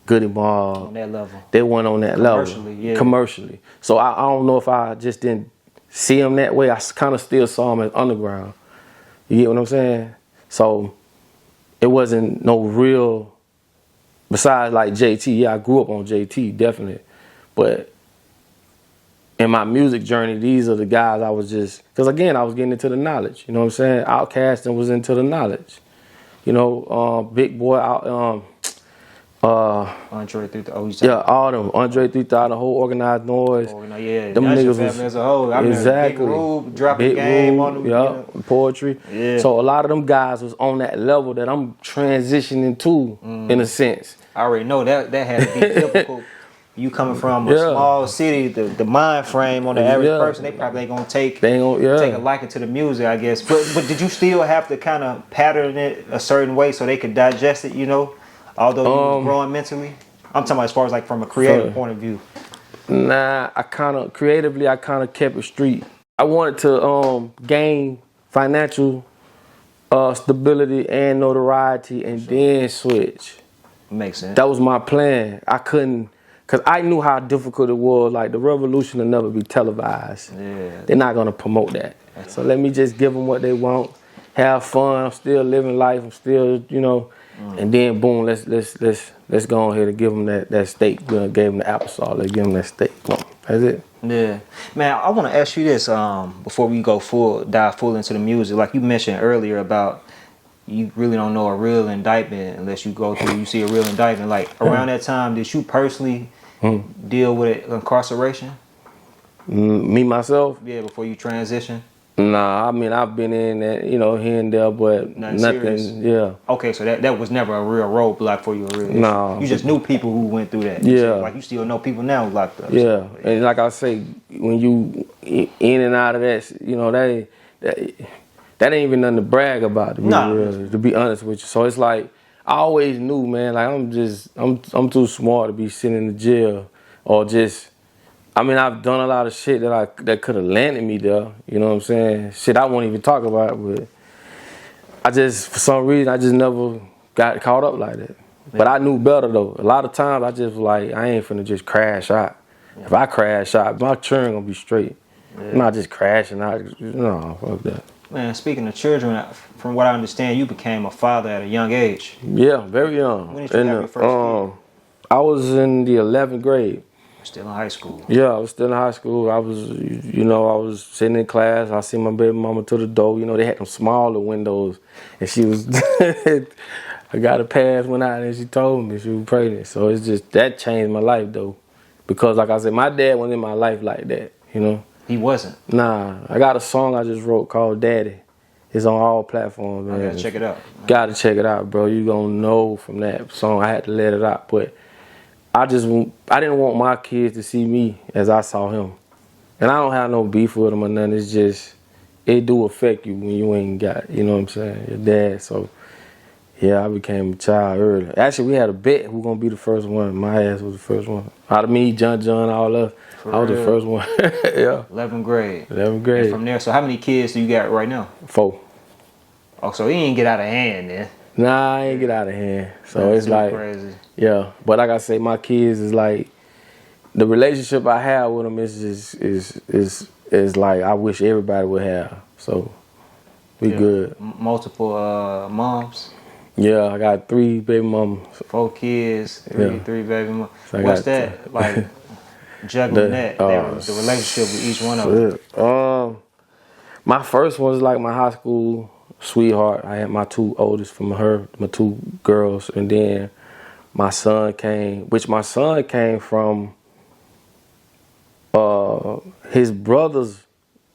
Goody Mob. On that level. They weren't on that level. Commercially. So I don't know if I just didn't see them that way. I kind of still saw them as underground. You get what I'm saying? So it wasn't no real, besides like JT. Yeah, I grew up on JT, definitely. But in my music journey, these are the guys I was just, because again, I was getting into the knowledge. You know what I'm saying? Outcasting was into the knowledge. You know, Big Boy, Andre 3000. Yeah, all them. Andre 3000, the whole Organized Noise. Yeah, them niggas was as a whole. I exactly. Big Rube dropping game on them. Yeah, poetry. Yeah. So a lot of them guys was on that level that I'm transitioning to, in a sense. I already know that had to be difficult. You coming from a small city, the mind frame on the average person, they probably ain't gonna take a liking to the music, I guess. But did you still have to kind of pattern it a certain way so they could digest it, you know? Although you were growing mentally? I'm talking about as far as like from a creative point of view. Nah, I kind of kept it street. I wanted to gain financial stability and notoriety and then switch. Makes sense. That was my plan. I couldn't, because I knew how difficult it was. Like, the revolution will never be televised. Yeah. They're not going to promote that. So let me just give them what they want. Have fun. I'm still living life. I'm still, you know. And then boom, let's go on here to give them that steak. We gave them the applesauce. Let's give them that steak. Boom. That's it. Yeah, man. I want to ask you this before we dive full into the music. Like you mentioned earlier about you really don't know a real indictment unless you see a real indictment. Like around that time, did you personally deal with incarceration? Me myself? Yeah, before you transition. Nah, I mean I've been in that, you know, here and there, but nothing. Yeah. Okay, so that was never a real roadblock for you, really. No. You just knew people who went through that. Yeah. Like you still know people now who locked up. Yeah, and like I say, when you in and out of that, you know, that ain't even nothing to brag about. To be honest with you. So it's like I always knew, man. Like I'm too smart to be sitting in the jail or just. I mean, I've done a lot of shit that could have landed me there. You know what I'm saying? Shit I won't even talk about, but for some reason, I just never got caught up like that. Yeah. But I knew better though. A lot of times I just was like, I ain't finna just crash out. Yeah. If I crash out, my children gonna be straight. Yeah. I'm not just crashing out. No, fuck that. Man, speaking of children, from what I understand, you became a father at a young age. Yeah, very young. When did you have your first kid? I was in the 11th grade. Still in high school. Yeah, I was still in high school. I was sitting in class. I see my baby mama to the door. You know, they had them smaller windows. And she was, I got a pass went out and she told me she was pregnant. So it's just, that changed my life though. Because like I said, my dad wasn't in my life like that, you know. He wasn't? Nah, I got a song I just wrote called Daddy. It's on all platforms, man. I gotta check it out. Gotta check it out, bro. You gonna know from that song. I had to let it out, but I didn't want my kids to see me as I saw him. And I don't have no beef with him or nothing. It's just, it do affect you when you ain't got, you know what I'm saying, your dad. So, yeah, I became a child early. Actually, we had a bet who gonna be the first one. My ass was the first one. Out of me, John, all of us, I was the first one. Yeah. 11th grade. 11th grade. And from there, so how many kids do you got right now? 4. Oh, so he ain't get out of hand then? Nah, I ain't get out of hand. So it's like, crazy. Yeah, but like I say, my kids is like, the relationship I have with them is like I wish everybody would have. So we good. Multiple moms. Yeah, I got 3 baby mamas. 4 kids, three baby mamas. So what's that like? Juggling the relationship with each one of them. My first one was like my high school sweetheart. I had my 2 oldest from her, my 2 girls, and then my son came from his brother's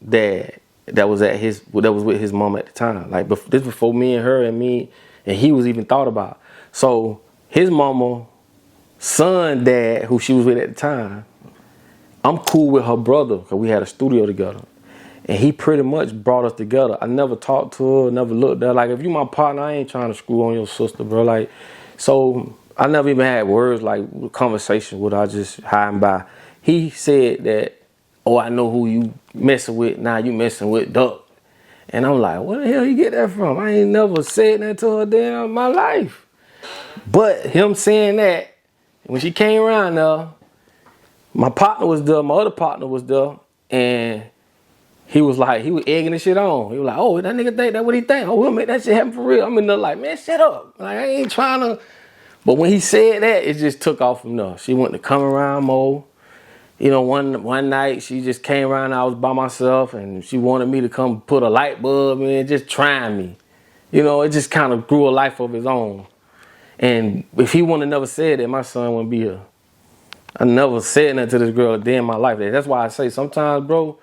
dad that was with his mom at the time. Like this before me and her and me, and he was even thought about. So his mama, son, dad, who she was with at the time, I'm cool with her brother because we had a studio together. And he pretty much brought us together. I never talked to her, never looked at her. Like, if you my partner, I ain't trying to screw on your sister, bro. Like, so I never even had words like conversation with her. I just hiding by. He said that, oh, I know who you messing with. Now you messing with Donk. And I'm like, where the hell you get that from? I ain't never said that to her damn in my life. But him saying that, when she came around there, my partner was there, my other partner was there, and he was egging the shit on. He was like, oh, that nigga think that what he think? Oh, we'll make that shit happen for real. I'm in there like, man, shut up. Like, I ain't trying to. But when he said that, it just took off from there. She went to come around more. You know, one night she just came around. I was by myself, and she wanted me to come put a light bulb in, just trying me. You know, it just kind of grew a life of its own. And if he wouldn't have never said that, my son wouldn't be here. I never said nothing to this girl a day in my life. That's why I say sometimes, bro,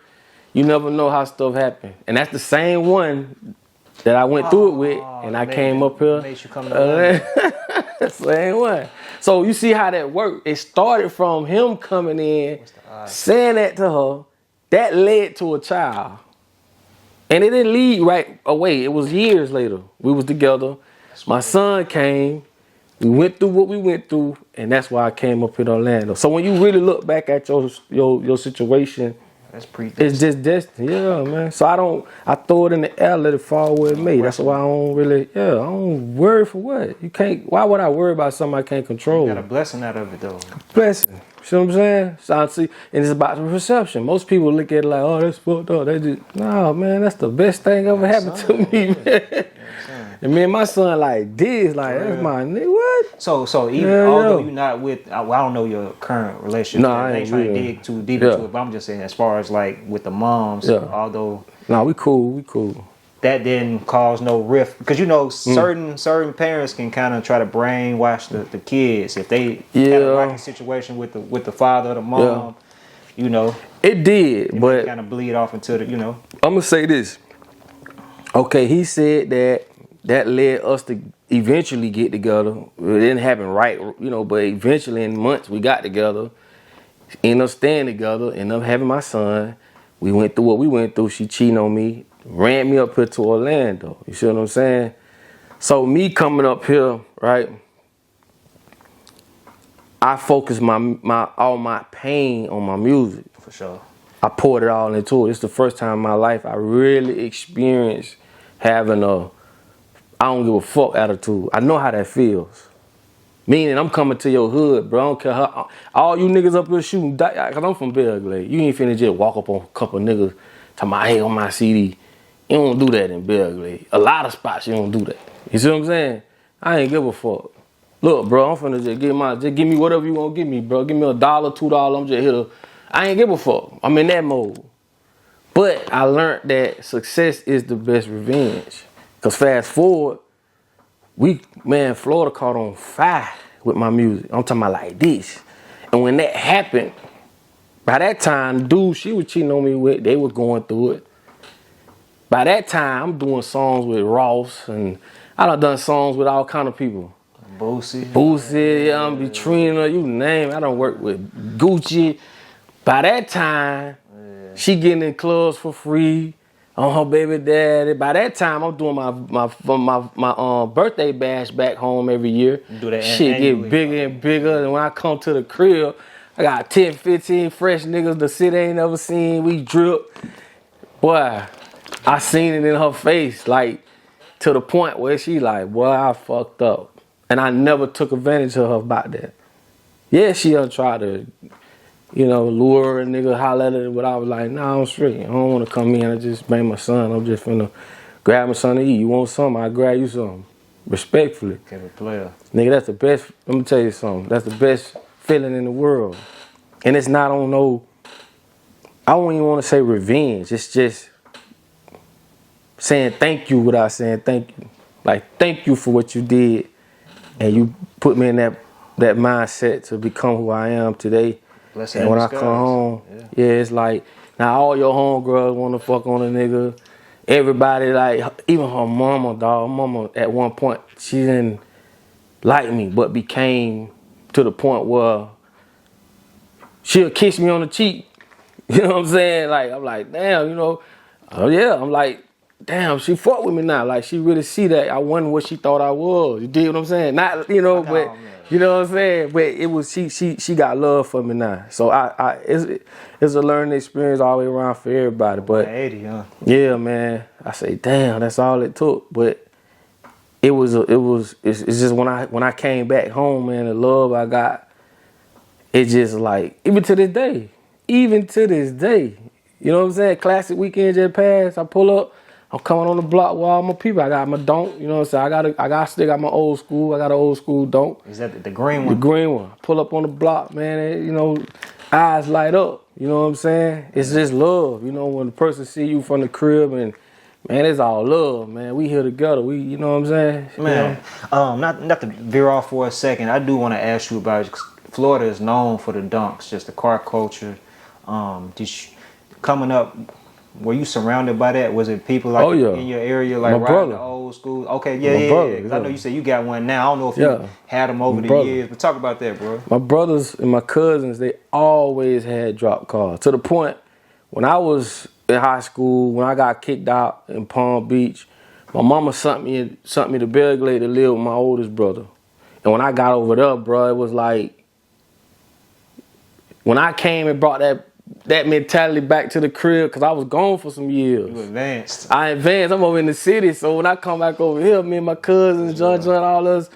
you never know how stuff happen. And that's the same one that I went through it with, and I came up here. Made you come to Same one. So you see how that worked. It started from him coming in, saying that to her. That led to a child. And it didn't lead right away. It was years later. We was together. My son came. We went through what we went through, and that's why I came up in Orlando. So when you really look back at your situation, it's just destiny. Yeah, man. So I throw it in the air, let it fall where it may. That's why I don't worry for what. You can't, why would I worry about something I can't control? You got a blessing out of it, though. Blessing. See what I'm saying? So I see, and it's about the perception. Most people look at it like, oh, that's fucked up. No, man, that's the best thing ever happened to me, man. And me and my son like this, like that's my nigga. What? So even although you're not with, I don't know your current relationship. No, I ain't trying to dig too deep into it. But I'm just saying, as far as like with the moms, although we cool. That didn't cause no rift because you know certain parents can kind of try to brainwash the kids if they have a rocky situation with the father or the mom. You know, it did, but kind of bleed off into the I'm gonna say this. Okay, he said that led us to eventually get together. It didn't happen right, but eventually in months we got together, ended up staying together, ended up having my son. We went through what we went through. She cheating on me, ran me up here to Orlando. You see what I'm saying? So me coming up here, right? I focused all my pain on my music. For sure. I poured it all into it. It's the first time in my life I really experienced having I don't give a fuck attitude. I know how that feels. Meaning I'm coming to your hood, bro. I don't care how, all you niggas up here shooting, cause I'm from Belle Glade. You ain't finna just walk up on a couple niggas talking about, hey, on my CD. You don't do that in Belle Glade. A lot of spots you don't do that. You see what I'm saying? I ain't give a fuck. Look, bro, I'm finna just give me whatever you want to give me, bro. Give me $1, $2. I'm just here to, I ain't give a fuck. I'm in that mode. But I learned that success is the best revenge. Cause fast forward, Florida caught on fire with my music. I'm talking about like this. And when that happened, by that time, dude she was cheating on me with, they was going through it. By that time, I'm doing songs with Ross, and I done songs with all kind of people. Boosie, I'm be Trina, you name it. I done work with Gucci. By that time, she getting in clubs for free on her baby daddy. By that time, I'm doing my birthday bash back home every year. Do that shit get bigger and bigger. And when I come to the crib, I got 10, 15 fresh niggas the city ain't never seen. We drip. Boy, I seen it in her face, like to the point where she like, boy, I fucked up. And I never took advantage of her about that. Yeah, she done tried to, lure a nigga, holler at her, but I was like, nah, I'm straight. I don't want to come in and just bring my son. I'm just finna grab my son to eat. You want something? I grab you something. Respectfully. Get a player. Nigga, that's the best, let me tell you something. That's the best feeling in the world. And it's not on no, I don't even want to say revenge. It's just saying thank you without saying thank you. Like, thank you for what you did. And you put me in that mindset to become who I am today. And when I come home, it's like, now all your homegirls want to fuck on a nigga. Everybody, like, even her mama, dog. Mama, at one point, she didn't like me, but became to the point where she'll kiss me on the cheek. You know what I'm saying? Like, I'm like, damn, I'm like, damn, she fuck with me now. Like, she really see that I wasn't what she thought I was. You dig what I'm saying? Not, but you know what I'm saying? But it was, she got love for me now. So it's a learning experience all the way around for everybody. But 80, huh? Yeah, man. I say, damn, that's all it took. But it's just when I came back home, man, the love I got, it just like, even to this day, you know what I'm saying? Classic weekend just passed. I pull up. I'm coming on the block with all my people. I got my Donk, you know what I'm saying? I still got my old school. I got an old school Donk. Is that the green one? The green one. Pull up on the block, man. And, eyes light up. You know what I'm saying? It's just love. You know, when the person see you from the crib and man, it's all love, man. We here together. You know what I'm saying? Man, you know? Not to veer off for a second. I do want to ask you about Florida is known for the Donks, just the car culture. Coming up, were you surrounded by that? Was it people like in your area, like riding the old school? Okay, yeah. Because I know you said you got one now. I don't know if you had them over the years, but talk about that, bro. My brothers and my cousins, they always had drop cars. To the point, when I was in high school, when I got kicked out in Palm Beach, my mama sent me to Belle Glade to live with my oldest brother. And when I got over there, bro, it was like, when I came and brought that mentality back to the crib, because I was gone for some years. You advanced. I advanced. I'm over in the city, so when I come back over here, me and my cousins, John, all us,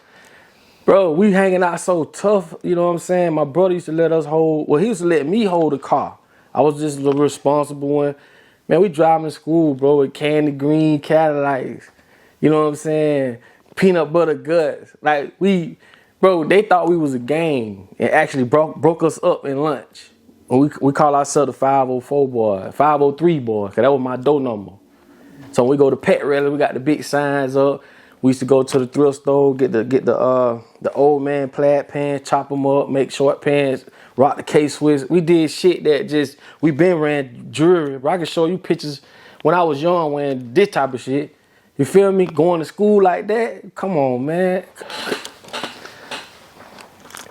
bro, we hanging out so tough, you know what I'm saying? My brother used to let us he used to let me hold the car. I was just the responsible one. Man, we driving to school, bro, with candy green Cadillacs. You know what I'm saying? Peanut butter guts. Like, bro, they thought we was a gang and actually broke us up in lunch. We call ourselves the 504 boy, 503 boy, because that was my door number. So when we go to pet rally, we got the big signs up. We used to go to the thrift store, get the old man plaid pants, chop them up, make short pants, rock the K-Swiss. We did shit that we been ran jewelry. But I can show you pictures when I was young wearing this type of shit. You feel me? Going to school like that? Come on, man.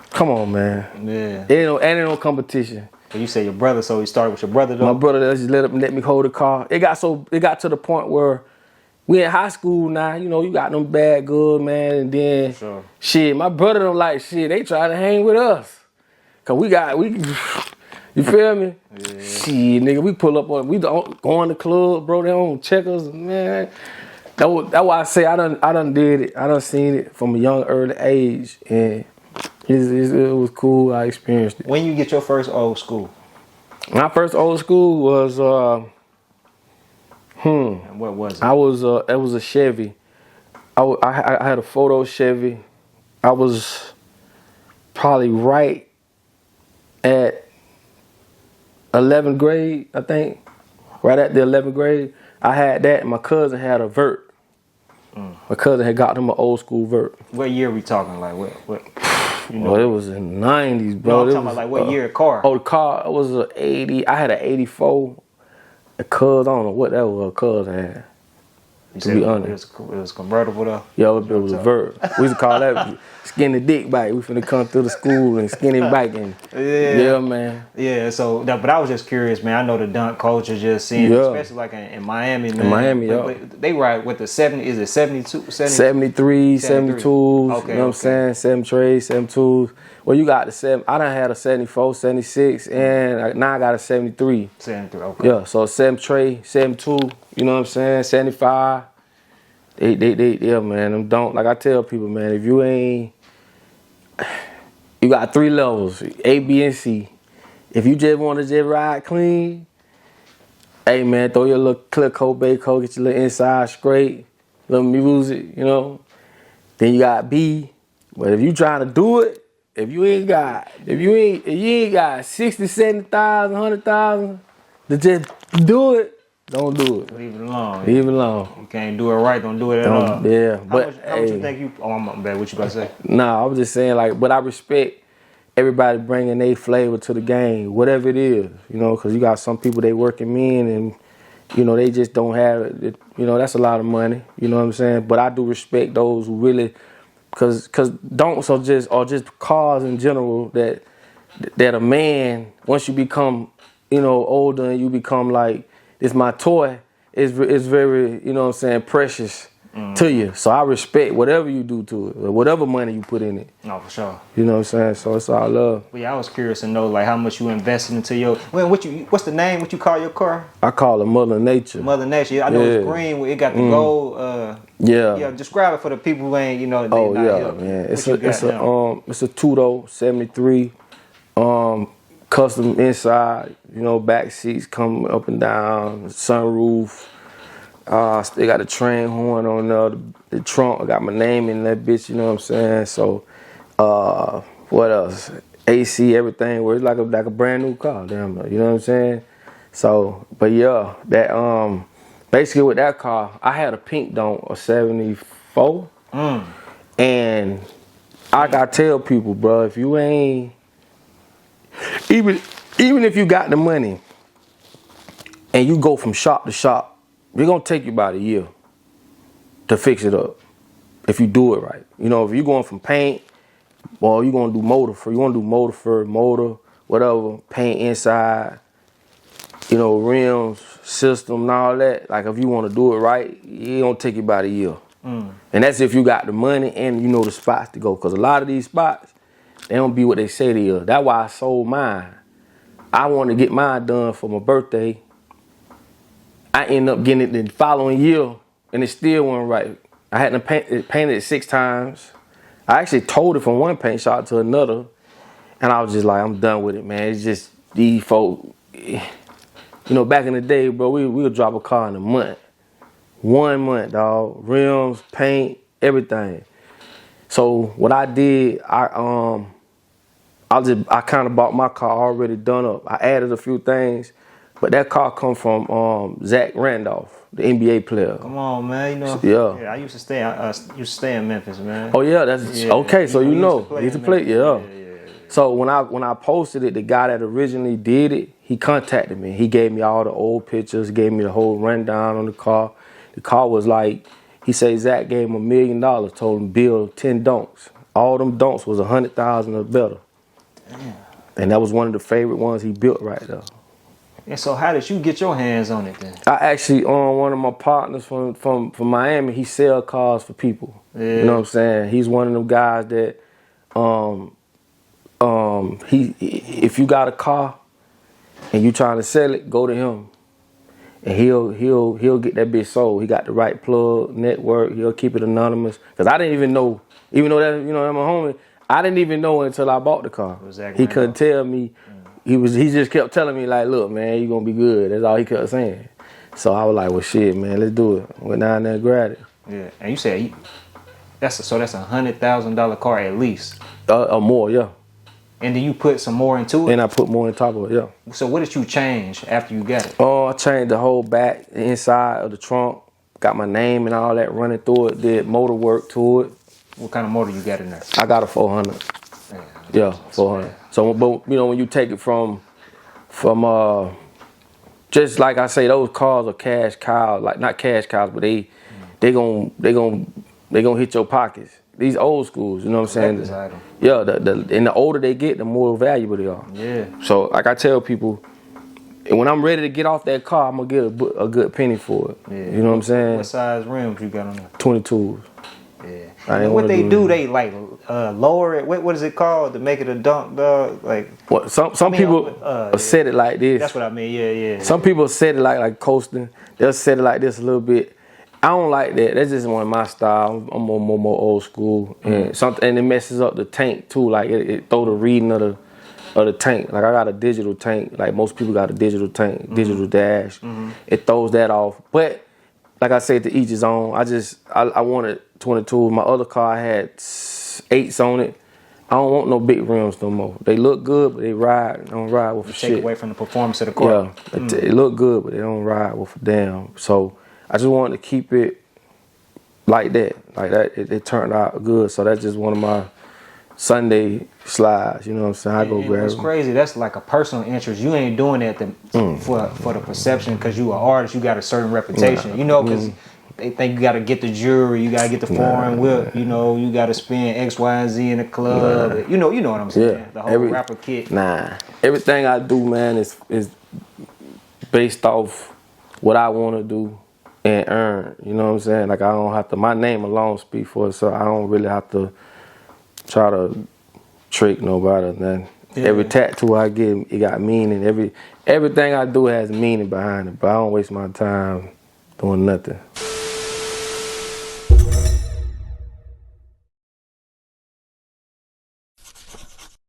Come on, man. Yeah. Ain't no competition. You say your brother, so he started with your brother though? My brother just let me hold the car. It got to the point where we in high school now, you know, you got them bad good, man, and then shit, my brother don't like shit. They try to hang with us. Cause you feel me? Yeah. Shit, nigga, we pull up on, we don't go in the club, bro, they don't check us, man. That's why I say I done did it. I done seen it from a young, early age, and it was cool. I experienced it. When you get your first old school? My first old school was And what was it? It was a Chevy. I had a photo Chevy. I was probably right at 11th grade, I think. Right at the 11th grade. I had that, and my cousin had a Vert. My cousin had got him an old school Vert. What year we talking? Like what? You know, it was in the 90s, bro. No, I'm talking about like what year car? Oh, the car was an 80. I had an 84. A cuz, I don't know what that was. A cuz had. To be honest, it was convertible though. Yeah, it was a Vert. We used to call that skinny dick bike. We finna come through the school and skinny biking. Yeah, man. Yeah. So, but I was just curious, man. I know the Donk culture, just seeing, especially like in Miami, man. In Miami, but they ride with the 70. Is it 72? 73, 72s. Okay, you know what I'm saying? 7 trays, 72s. Well, you got the 7. I done had a 74, 76, and now I got a 73. 73, okay. Yeah, so 7 tray, 72. You know what I'm saying? 75. Yeah, man. Them don't, like I tell people, man, if you ain't, you got 3 levels, A, B, and C. If you just want to just ride clean, hey, man, throw your little clear coat, bay coat, get your little inside straight, little music, you know. Then you got B. But if you trying to do it, if you ain't got 60, 70,000, 100,000 to just do it, don't do it. Leave it alone. Leave it alone. You can't do it right, don't do it at all. Yeah, but how much you think you? Oh, I'm bad. What you about to say? Nah, I was just saying, like, but I respect everybody bringing their flavor to the game, whatever it is, you know, because you got some people they working men and, you know, they just don't have it. You know, that's a lot of money. You know what I'm saying? But I do respect those who really, because donks or just cars in general that a man, once you become, you know, older and you become like, it's my toy, it's very, you know what I'm saying, precious to you. So I respect whatever you do to it, or whatever money you put in it. No, for sure. You know what I'm saying? So it's all love. Well, yeah, I was curious to know like how much you invested into your. What's the name? What you call your car? I call it Mother Nature. Mother Nature. I know it's green. It got the gold. Yeah. Describe it for the people who ain't, you know. Oh yeah, man. It's a two-door 73. Custom inside, you know, back seats come up and down, sunroof. They got a train horn on the trunk. I got my name in that bitch, you know what I'm saying? So, what else? AC, everything was like a brand new car, damn. You know what I'm saying? So, but yeah, that basically with that car, I had a pink Donk, a 74, and I gotta tell people, bro, if you ain't even if you got the money and you go from shop to shop, it's gonna take you about a year to fix it up if you do it right. You know, if you're going from paint, or you're gonna do motor for, you wanna do motor for motor, whatever, paint inside, you know, rims, system, and all that. Like if you wanna do it right, it gonna take you about a year. And that's if you got the money and you know the spots to go. Cause a lot of these spots, they don't be what they say they are. That's why I sold mine. I wanted to get mine done for my birthday. I ended up getting it the following year, and it still wasn't right. I had to painted it 6 times. I actually told it from one paint shop to another, and I was just like, I'm done with it, man. It's just these folk. You know, back in the day, bro, we would drop a car in a month. 1 month, dog. Rims, paint, everything. So what I did, I kind of bought my car already done up. I added a few things, but that car come from Zach Randolph, the NBA player. Come on, man. You know. Yeah. I used to stay in Memphis, man. Oh yeah, that's okay. So you know, he used to play. Yeah. So when I posted it, the guy that originally did it, he contacted me. He gave me all the old pictures, gave me the whole rundown on the car. The car was like, he said Zach gave him $1 million, told him build 10 Donks. All them Donks was 100,000 or better. Damn. And that was one of the favorite ones he built right there. And so how did you get your hands on it then? I actually, one of my partners from Miami, he sell cars for people. Yeah. You know what I'm saying? He's one of them guys that, if you got a car and you trying to sell it, go to him. And he'll get that bitch sold. He got the right plug, network. He'll keep it anonymous. Cause I didn't even know, even though that, you know, I'm a homie, I didn't even know until I bought the car. Exactly. He couldn't tell me. He just kept telling me like, look, man, you gonna be good. That's all he kept saying. So I was like, well, shit, man, let's do it. Went down there and grabbed it. Yeah, and you said that's a $100,000 car at least. Or more, yeah. And then you put some more into it? And I put more on top of it, yeah. So what did you change after you got it? Oh, I changed the whole back, the inside of the trunk. Got my name and all that running through it. Did motor work to it. What kind of motor you got in there? I got a 400. Yeah, 400. So, but you know, when you take it from just like I say, those cars are cash cows. Like not cash cows, but they gonna hit your pockets. These old schools, you know what I'm saying? Yeah, and the older they get, the more valuable they are. Yeah. So like I tell people, when I'm ready to get off that car, I'm gonna get a good penny for it. Yeah. You know what I'm saying? What size rims you got on there? 22s. Yeah. What they do, they like lower it. What is it called to make it a Donk, dog? Like what? Some people set it like this. That's what I mean. Yeah. Some people set it like coasting. They'll set it like this a little bit. I don't like that. That's just one of my style. I'm more old school, and it messes up the tank too. Like it throw the reading of the tank. Like I got a digital tank. Like most people got a digital tank, digital dash. It throws that off. But like I said, to each his own. I wanted 22. My other car had 8s on it. I don't want no big rims no more. They look good, but they don't ride with shit. Take away from the performance of the car. Yeah, they look good, but they don't ride with a damn. So I just wanted to keep it like that. It turned out good. So that's just one of my Sunday slides. You know what I'm saying? I go grab it. It's crazy. That's like a personal interest. You ain't doing that for the perception because you an artist. You got a certain reputation. You know, because they think you got to get the jewelry. You got to get the foreign whip. You know, you got to spend X, Y, and Z in the club. You know what I'm saying? Yeah. The whole rapper kit. Everything I do, man, is based off what I want to do and earn, you know what I'm saying? Like I don't have to, my name alone speak for it, so I don't really have to try to trick nobody. Then every tattoo I get, it got meaning. Everything I do has meaning behind it, but I don't waste my time doing nothing.